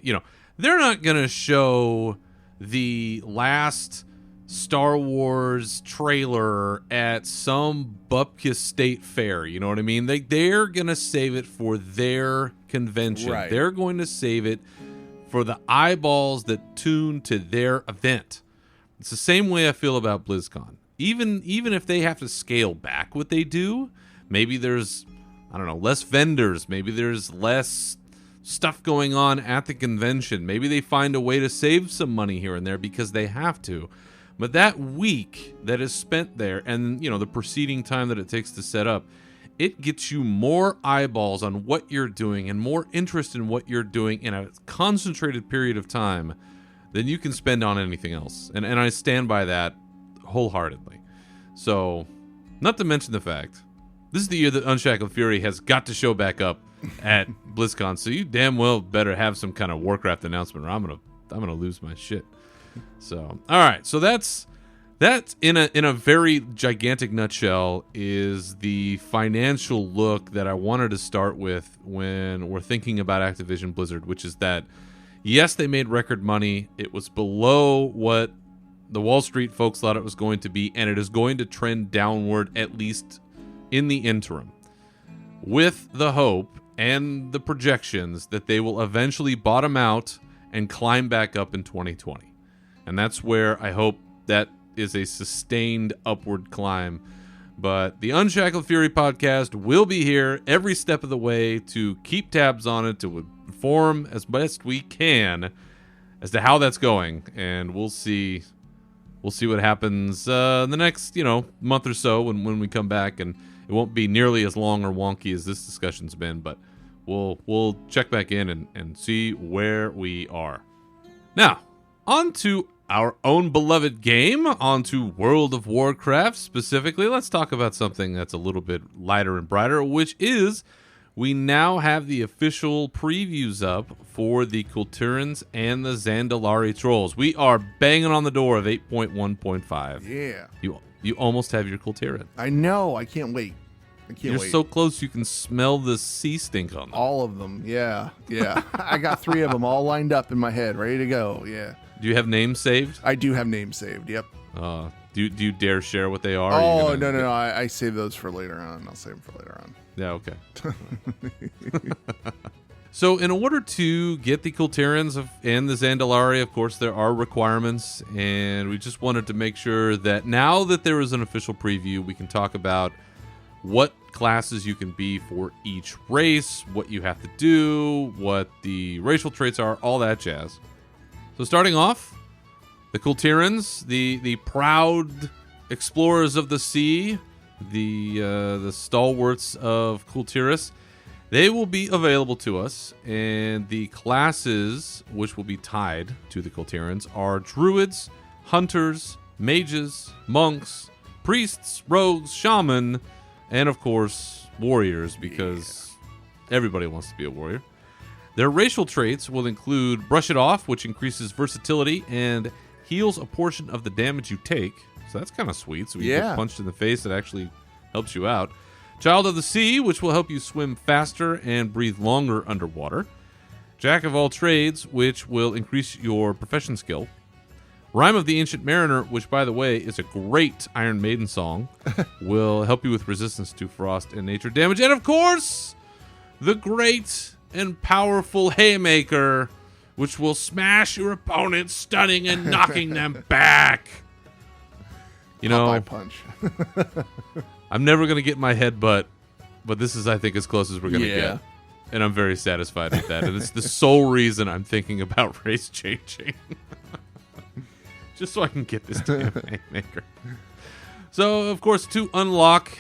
they're not going to show the last Star Wars trailer at some Bupkis State Fair. You know what I mean? They're going to save it for their convention. Right. They're going to save it for the eyeballs that tune to their event. It's the same way I feel about BlizzCon. Even if they have to scale back what they do, maybe there's, less vendors. Maybe there's less stuff going on at the convention. Maybe they find a way to save some money here and there because they have to. But that week that is spent there, and the preceding time that it takes to set up, it gets you more eyeballs on what you're doing and more interest in what you're doing in a concentrated period of time than you can spend on anything else. And I stand by that wholeheartedly. So, not to mention the fact, this is the year that Unshackled Fury has got to show back up at BlizzCon, so you damn well better have some kind of Warcraft announcement, or I'm gonna lose my shit. So, all right, so that's in a very gigantic nutshell is the financial look that I wanted to start with when we're thinking about Activision-Blizzard, which is that yes, they made record money. It was below what the Wall Street folks thought it was going to be, and it is going to trend downward at least in the interim, with the hope and the projections that they will eventually bottom out and climb back up in 2020. And that's where I hope that is a sustained upward climb. But the Unshackled Fury podcast will be here every step of the way to keep tabs on it, to inform as best we can as to how that's going. And we'll see what happens the next, month or so when we come back. And it won't be nearly as long or wonky as this discussion's been, but we'll check back in and see where we are. Now, on to our own beloved game, onto World of Warcraft specifically. Let's talk about something that's a little bit lighter and brighter, which is we now have the official previews up for the Kulturans and the Zandalari Trolls. We are banging on the door of 8.1.5. Yeah. You almost have your Kulturan. I know. I can't wait. You're so close you can smell the sea stink on them. All of them. Yeah. I got 3 of them all lined up in my head, ready to go. Yeah. Do you have names saved? I do have names saved. Yep. Do you dare share what they are? Oh, no. I save those for later on. I'll save them for later on. Yeah, okay. So in order to get the Kulturans and the Zandalari, of course, there are requirements. And we just wanted to make sure that now that there is an official preview, we can talk about what classes you can be for each race, what you have to do, what the racial traits are, all that jazz. So starting off, the Kulturans, the proud explorers of the sea, the stalwarts of Kulturis, they will be available to us, and the classes which will be tied to the Kulturans are druids, hunters, mages, monks, priests, rogues, shaman, and of course warriors, because everybody wants to be a warrior. Their racial traits will include Brush It Off, which increases versatility and heals a portion of the damage you take. So that's kind of sweet. So you get punched in the face, it actually helps you out. Child of the Sea, which will help you swim faster and breathe longer underwater. Jack of All Trades, which will increase your profession skill. Rhyme of the Ancient Mariner, which, by the way, is a great Iron Maiden song, will help you with resistance to frost and nature damage. And, of course, the great and powerful Haymaker, which will smash your opponents, stunning and knocking them back. Popeye punch. I'm never going to get my headbutt, but this is, I think, as close as we're going to get. And I'm very satisfied with that. And it's the sole reason I'm thinking about race changing. Just so I can get this damn Haymaker. So, of course, to unlock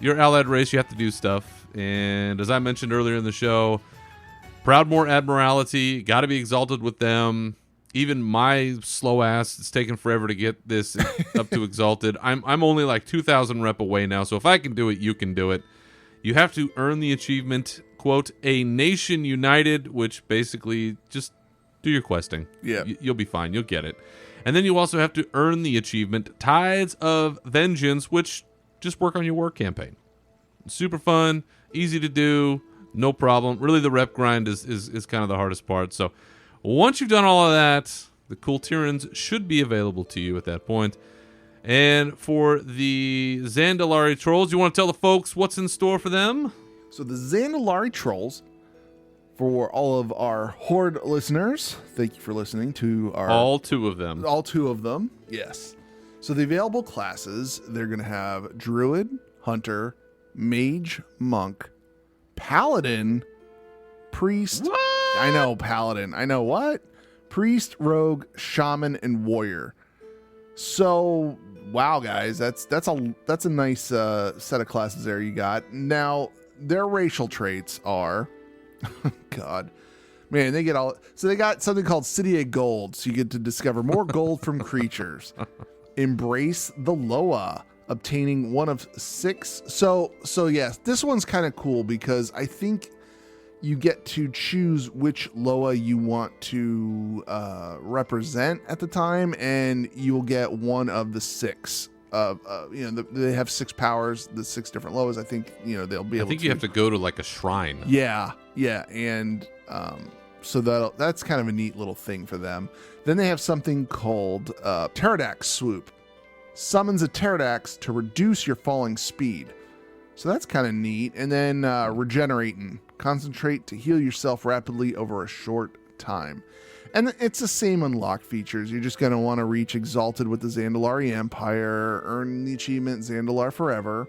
your allied race, you have to do stuff. And as I mentioned earlier in the show, Proudmoore Admiralty, got to be exalted with them. Even my slow ass, it's taken forever to get this up to exalted. I'm only like 2,000 rep away now, so if I can do it, you can do it. You have to earn the achievement, quote, a nation united, which basically just do your questing. Yeah. You'll be fine. You'll get it. And then you also have to earn the achievement, Tides of Vengeance, which just work on your work campaign. Super fun, easy to do. No problem. Really, the rep grind is kind of the hardest part. So once you've done all of that, the Kulturans should be available to you at that point. And for the Zandalari Trolls, you want to tell the folks what's in store for them? So the Zandalari Trolls, for all of our Horde listeners, thank you for listening to our... All 2 of them. All 2 of them, yes. So the available classes, they're going to have Druid, Hunter, Mage, Monk, Paladin, Priest. What? I know, Paladin. I know what? Priest, Rogue, Shaman, and Warrior. So, wow, guys, that's a nice set of classes there you got. Now, their racial traits are, God, man, they got something called City of Gold, so you get to discover more gold from creatures. Embrace the Loa, obtaining one of 6. So yes, this one's kind of cool because I think you get to choose which Loa you want to represent at the time, and you'll get one of the 6. They have 6 powers, the 6 different Loas. I think they'll be able. I think you have to go to like a shrine. Yeah, and so that's kind of a neat little thing for them. Then they have something called Pterodax Swoop. Summons a Pterodax to reduce your falling speed. So that's kind of neat. And then regenerating. Concentrate to heal yourself rapidly over a short time. And it's the same unlock features. You're just going to want to reach Exalted with the Zandalari Empire, earn the achievement Zandalar Forever,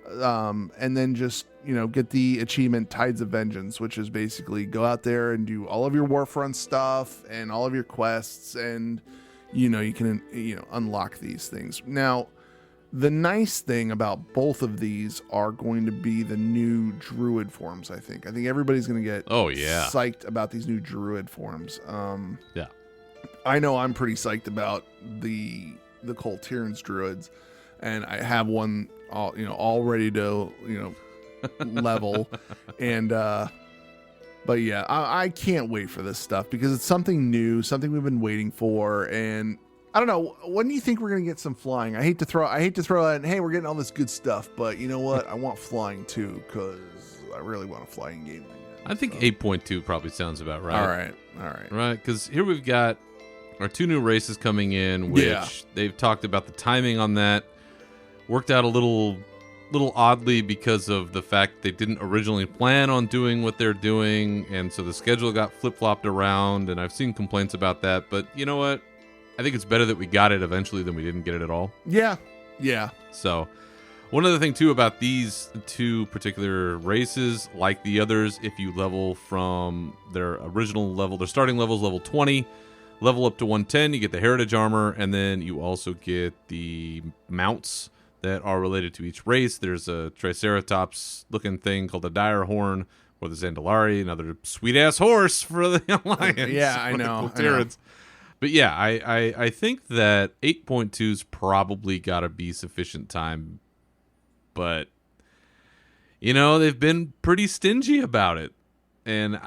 and then just, get the achievement Tides of Vengeance, which is basically go out there and do all of your Warfront stuff and all of your quests, and, you can, unlock these things. Now, the nice thing about both of these are going to be the new Druid forms, I think. I think everybody's going to get psyched about these new Druid forms. Yeah. I know I'm pretty psyched about the Kul Tiran's Druids, and I have one all ready to, level. And but yeah, I can't wait for this stuff because it's something new, something we've been waiting for, and I don't know. When do you think we're going to get some flying? I hate to throw out, hey, we're getting all this good stuff, but you know what? I want flying too, because I really want a flying game. I think 8.2 probably sounds about right. All right. Right, because here we've got our 2 new races coming in, which they've talked about the timing on that. Worked out a little oddly because of the fact they didn't originally plan on doing what they're doing, and so the schedule got flip-flopped around, and I've seen complaints about that, but you know what? I think it's better that we got it eventually than we didn't get it at all. Yeah. So, one other thing, too, about these 2 particular races, like the others, if you level from their original level, their starting level is level 20, level up to 110, you get the Heritage Armor, and then you also get the mounts that are related to each race. There's a Triceratops-looking thing called a Dire Horn, or the Zandalari, another sweet-ass horse for the Alliance. Yeah, I know. But yeah, I think that 8.2's probably got to be sufficient time. But, they've been pretty stingy about it. And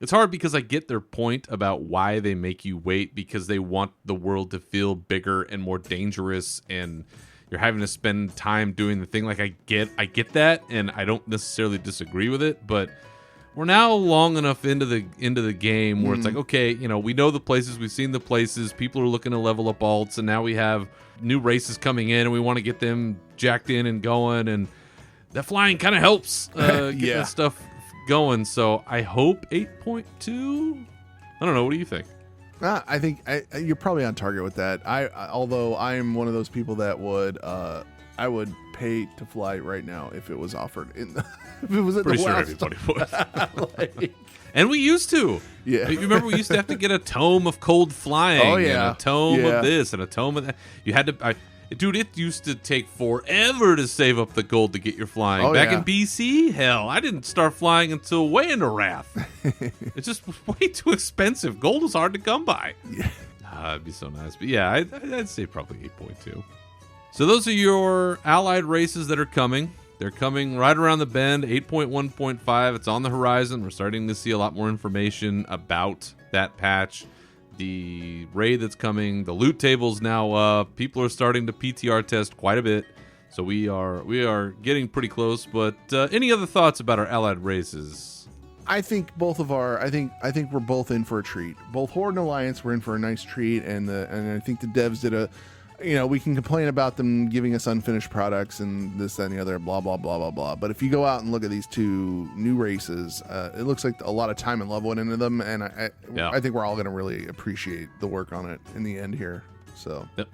it's hard because I get their point about why they make you wait, because they want the world to feel bigger and more dangerous, and you're having to spend time doing the thing. Like, I get that, and I don't necessarily disagree with it, but we're now long enough into the game where it's like, okay, we know the places, we've seen the places, people are looking to level up alts, and now we have new races coming in, and we want to get them jacked in and going, and that flying kind of helps get that stuff going. So I hope 8.2. I don't know. What do you think? I think you're probably on target with that. Although I'm one of those people that would I would pay to fly right now if it was offered if it was at pretty the sure last everybody would. And we used to. Yeah. You remember we used to have to get a tome of cold flying. Oh, yeah. And a tome of this and a tome of that. You had to. Dude, it used to take forever to save up the gold to get your flying. Back in BC, hell, I didn't start flying until way into Wrath. It's just way too expensive. Gold is hard to come by. Yeah. It'd be so nice. But yeah, I'd say probably 8.2. So those are your allied races that are coming. They're coming right around the bend, 8.1.5. It's on the horizon. We're starting to see a lot more information about that patch. The raid that's coming, the loot table's now up. People are starting to PTR test quite a bit. So we are getting pretty close. But any other thoughts about our allied races? I think I think we're both in for a treat. Both Horde and Alliance were in for a nice treat, and I think the devs did we can complain about them giving us unfinished products and this, that, and the other, blah, blah, blah, blah, blah. But if you go out and look at these 2 new races, it looks like a lot of time and love went into them, and I think we're all going to really appreciate the work on it in the end here. So, yep,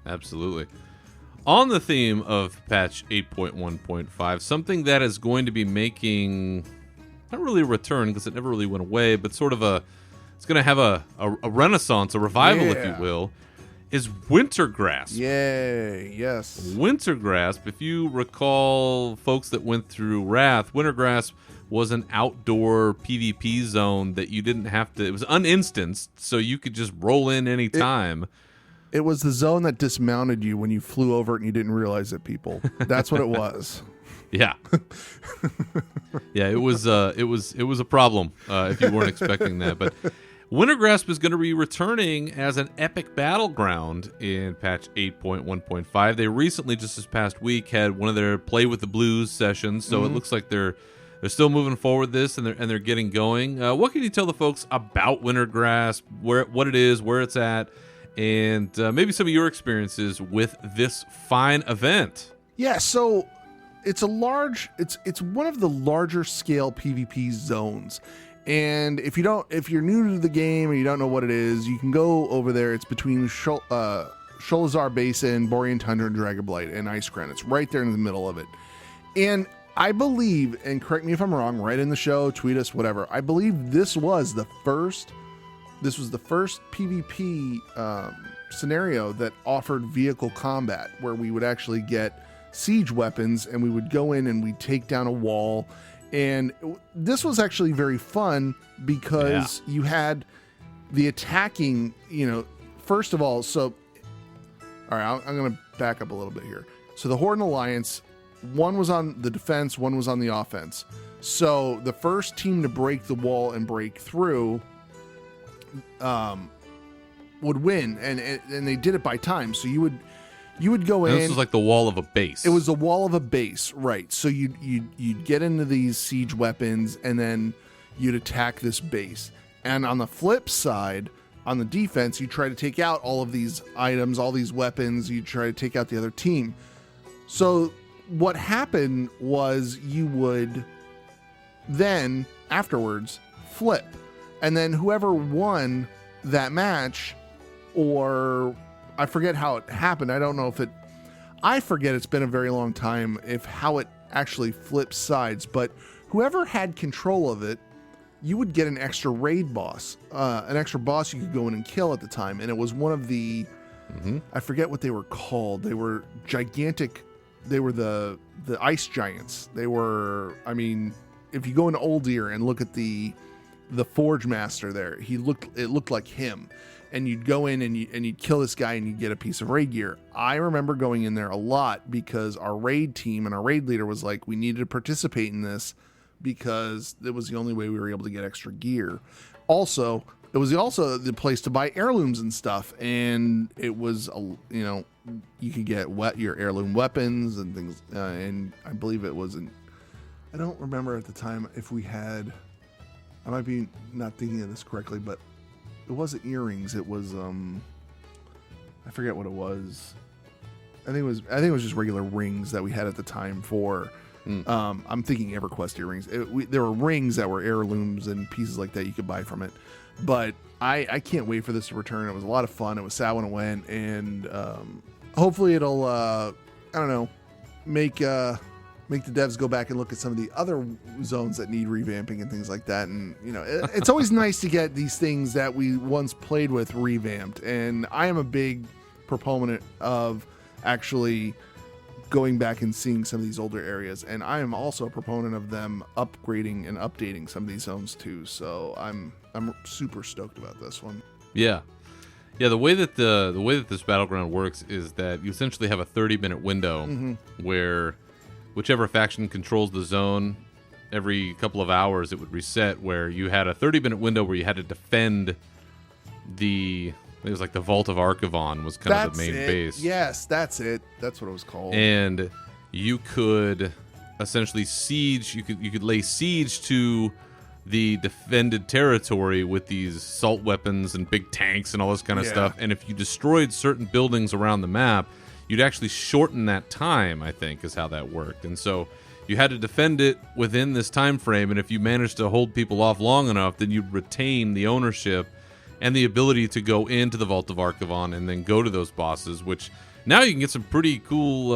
absolutely. On the theme of patch 8.1.5, something that is going to be making not really a return because it never really went away, but sort of it's going to have a renaissance, a revival, if you will, is Wintergrasp. Yay, yes. Wintergrasp, if you recall folks that went through Wrath, Wintergrasp was an outdoor PvP zone that you didn't have to, it was uninstanced, so you could just roll in any time. It was the zone that dismounted you when you flew over it and you didn't realize it, people. That's what it was. Yeah. Yeah, it was a problem if you weren't expecting that, but Wintergrasp is going to be returning as an epic battleground in patch 8.1.5. They recently, just this past week, had one of their Play with the Blues sessions, so it looks like they're still moving forward this and they're getting going. What can you tell the folks about Wintergrasp, what it is, where it's at, and maybe some of your experiences with this fine event. Yeah, so it's one of the larger scale PvP zones. And if you're new to the game and you don't know what it is, you can go over there. It's between Sholazar Basin, Borean Tundra, and Dragonblight, and Icecrown. It's right there in the middle of it. And I believe, and correct me if I'm wrong, write in the show, tweet us, whatever. I believe this was the first PvP scenario that offered vehicle combat, where we would actually get siege weapons and we would go in and we'd take down a wall. And this was actually very fun because you had the attacking, first of all, so, all right, I'm going to back up a little bit here. So the Horde and Alliance, one was on the defense, one was on the offense. So the first team to break the wall and break through would win, and they did it by time. So you would go in. This was like the wall of a base. It was the wall of a base, right? So you'd get into these siege weapons, and then you'd attack this base. And on the flip side, on the defense, you try to take out all of these items, all these weapons. You try to take out the other team. So what happened was you would then afterwards flip, and then whoever won that match, or I forget how it happened. I forget, it's been a very long time, how it actually flips sides, but whoever had control of it, you would get an extra raid boss, an extra boss you could go in and kill at the time. And it was one of the, I forget what they were called. They were gigantic. They were the ice giants. They were, if you go into Old Deer and look at the Forge Master there, it looked like him. And you'd go in and you'd kill this guy and you'd get a piece of raid gear. I remember going in there a lot because our raid team and our raid leader was like, we needed to participate in this because it was the only way we were able to get extra gear. Also, it was also the place to buy heirlooms and stuff. And it was, you could get your heirloom weapons and things. And I believe it wasn't, I don't remember at the time if we had, I might be not thinking of this correctly, but it wasn't earrings. It was, I forget what it was. I think it was just regular rings that we had at the time for, I'm thinking EverQuest earrings. There were rings that were heirlooms and pieces like that you could buy from it. But I can't wait for this to return. It was a lot of fun. It was sad when it went, and hopefully it'll, make the devs go back and look at some of the other zones that need revamping and things like that. And, it's always nice to get these things that we once played with revamped. And I am a big proponent of actually going back and seeing some of these older areas. And I am also a proponent of them upgrading and updating some of these zones too. So I'm super stoked about this one. Yeah. Yeah, the way that this battleground works is that you essentially have a 30-minute window where whichever faction controls the zone, every couple of hours it would reset, where you had a 30-minute window where you had to defend it was like the Vault of Archivon was kind of the main base. Yes, that's it. That's what it was called. And you could essentially siege, you could lay siege to the defended territory with these assault weapons and big tanks and all this kind of stuff. And if you destroyed certain buildings around the map, you'd actually shorten that time, I think, is how that worked. And so you had to defend it within this time frame, and if you managed to hold people off long enough, then you'd retain the ownership and the ability to go into the Vault of Archivon and then go to those bosses, which now you can get some pretty cool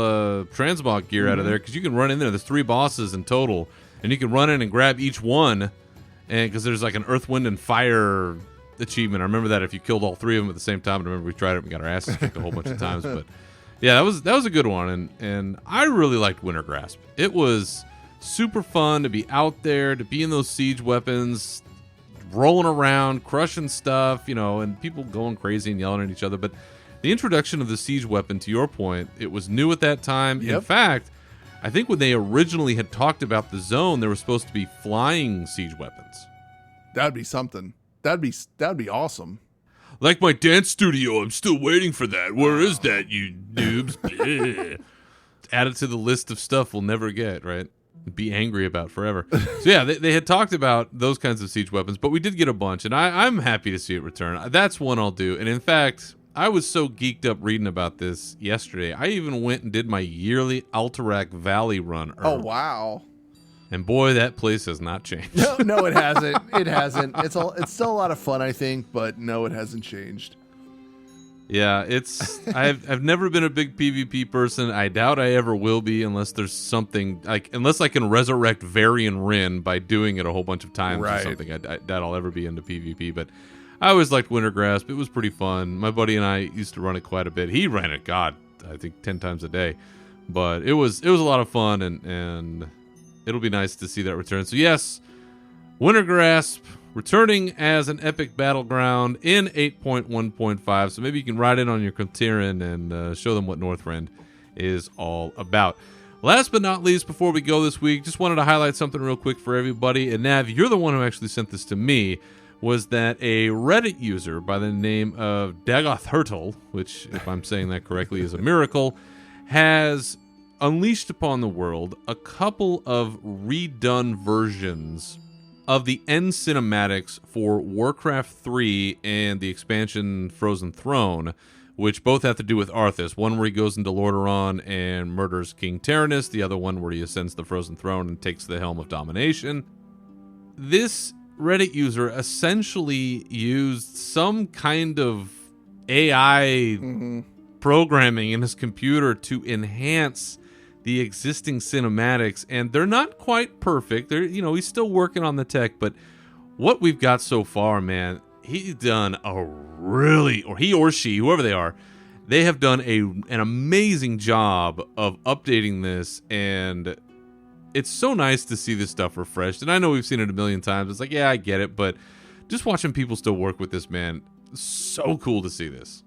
transmog gear out of there, because you can run in there. There's 3 bosses in total, and you can run in and grab each one, and because there's like an Earth, Wind, and Fire achievement. I remember that if you killed all 3 of them at the same time. I remember we tried it and we got our asses kicked a whole bunch of times, but yeah, that was a good one, and I really liked Winter Grasp. It was super fun to be out there, to be in those siege weapons, rolling around, crushing stuff, and people going crazy and yelling at each other. But the introduction of the siege weapon, to your point, it was new at that time. Yep. In fact, I think when they originally had talked about the zone, there were supposed to be flying siege weapons. That'd be something. That'd be awesome. Like my dance studio, I'm still waiting for that. Where is that, you noobs? Add it to the list of stuff we'll never get, right? Be angry about forever. So yeah, they had talked about those kinds of siege weapons, but we did get a bunch, and I'm happy to see it return. That's one I'll do. And in fact, I was so geeked up reading about this yesterday. I even went and did my yearly Alterac Valley run. Oh, wow. And boy, that place has not changed. No, it hasn't. It hasn't. It's still a lot of fun, I think, but no, it hasn't changed. Yeah, I've never been a big PvP person. I doubt I ever will be unless there's something unless I can resurrect Varian Rin by doing it a whole bunch of times or something. I doubt I'll ever be into PvP, but I always liked Winter Grasp. It was pretty fun. My buddy and I used to run it quite a bit. He ran it, I think 10 times a day. But it was a lot of fun, and it'll be nice to see that return. So yes, Winter Grasp returning as an epic battleground in 8.1.5. So maybe you can ride in on your Katirin and show them what Northrend is all about. Last but not least, before we go this week, just wanted to highlight something real quick for everybody. And Nav, you're the one who actually sent this to me. Was that a Reddit user by the name of Dagoth Hurtle, which, if I'm saying that correctly, is a miracle, has unleashed upon the world a couple of redone versions of the end cinematics for Warcraft 3 and the expansion Frozen Throne, which both have to do with Arthas. One where he goes into Lordaeron and murders King Tyrannus, the other one where he ascends the Frozen Throne and takes the Helm of Domination. This Reddit user essentially used some kind of AI programming in his computer to enhance the existing cinematics, and they're not quite perfect. He's still working on the tech, but what we've got so far, man, he's done he or she, whoever they are, they have done an amazing job of updating this, and it's so nice to see this stuff refreshed. And I know we've seen it a million times. It's like, yeah, I get it, but just watching people still work with this, man, so cool to see this.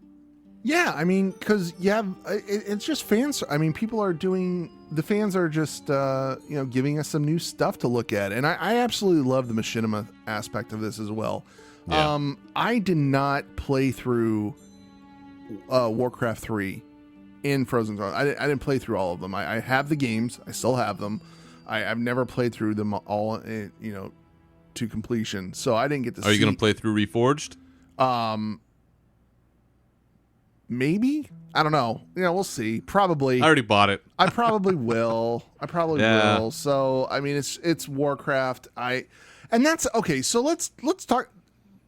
Yeah, I mean, because it's just fans. I mean, the fans are just giving us some new stuff to look at, and I absolutely love the machinima aspect of this as well. Yeah. I did not play through Warcraft 3 in Frozen Throne. I didn't play through all of them. I have the games. I still have them. I've never played through them all, to completion. So I didn't get to see. Are you going to play through Reforged? Maybe. I don't know. We'll see. Probably. I already bought it. I probably will. Will. So, I mean, it's Warcraft. And that's okay. So let's talk.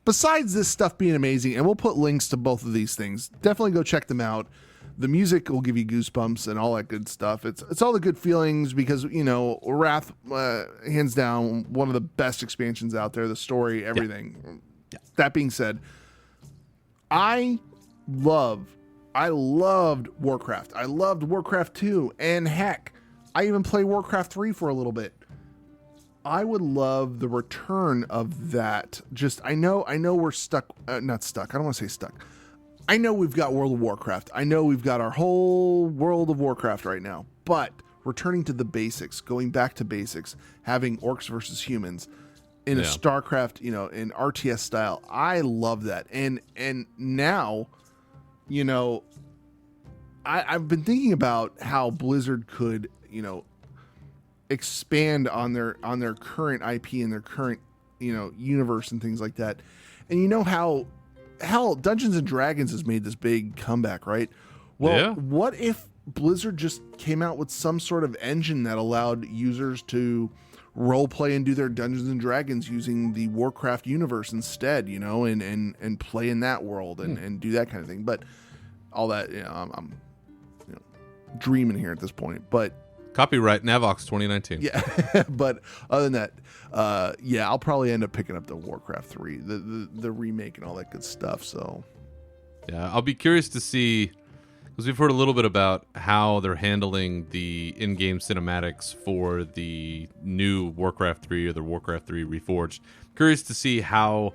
Besides this stuff being amazing, and we'll put links to both of these things. Definitely go check them out. The music will give you goosebumps and all that good stuff. It's all the good feelings because, Wrath, hands down, one of the best expansions out there. The story, everything. Yeah. That being said, I loved Warcraft. I loved Warcraft 2. And heck, I even played Warcraft 3 for a little bit. I would love the return of that. I know we're stuck. Not stuck. I don't want to say stuck. I know we've got World of Warcraft. I know we've got our whole World of Warcraft right now. But returning to the basics, going back to basics, having orcs versus humans in a StarCraft, in RTS style. I love that. And now, I've been thinking about how Blizzard could, expand on their current IP and their current, universe and things like that. And how Dungeons and Dragons has made this big comeback, right? Well, What if Blizzard just came out with some sort of engine that allowed users to role play and do their Dungeons and Dragons using the Warcraft universe instead, and play in that world and do that kind of thing. But all that, I'm dreaming here at this point, but copyright Navox 2019. Yeah. But other than that, I'll probably end up picking up the Warcraft 3, the remake and all that good stuff. So yeah, I'll be curious to see, because we've heard a little bit about how they're handling the in-game cinematics for the new Warcraft 3 or the Warcraft 3 Reforged. Curious to see how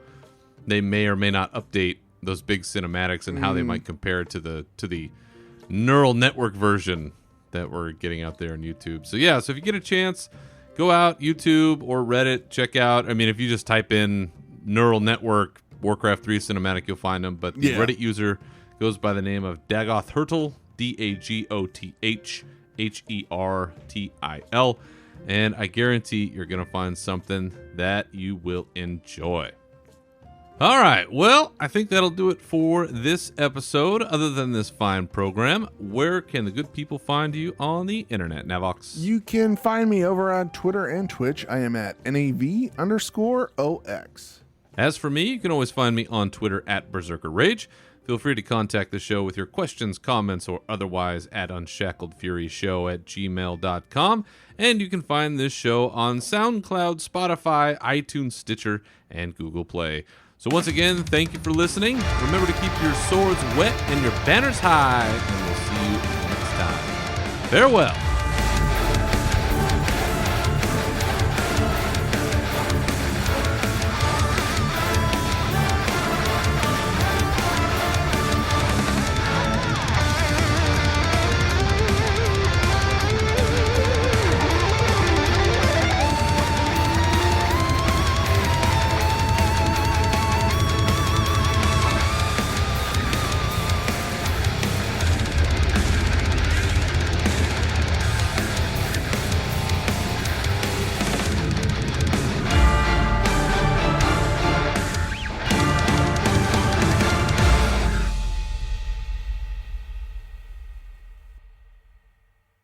they may or may not update those big cinematics and how they might compare to the neural network version that we're getting out there on YouTube. So yeah, so if you get a chance, go out YouTube or Reddit, check out. I mean, if you just type in neural network Warcraft 3 cinematic, you'll find them. But the Reddit user goes by the name of Dagoth Hurtle, DAGOTH HERTIL, and I guarantee you're going to find something that you will enjoy. All right, well, I think that'll do it for this episode. Other than this fine program, where can the good people find you on the internet, Navox? You can find me over on Twitter and Twitch. I am at NAV_OX. As for me, you can always find me on Twitter at Berzerker Rage. Feel free to contact the show with your questions, comments, or otherwise at unshackled@gmail.com. And you can find this show on SoundCloud, Spotify, iTunes, Stitcher, and Google Play. So once again, thank you for listening. Remember to keep your swords wet and your banners high, and we'll see you next time. Farewell.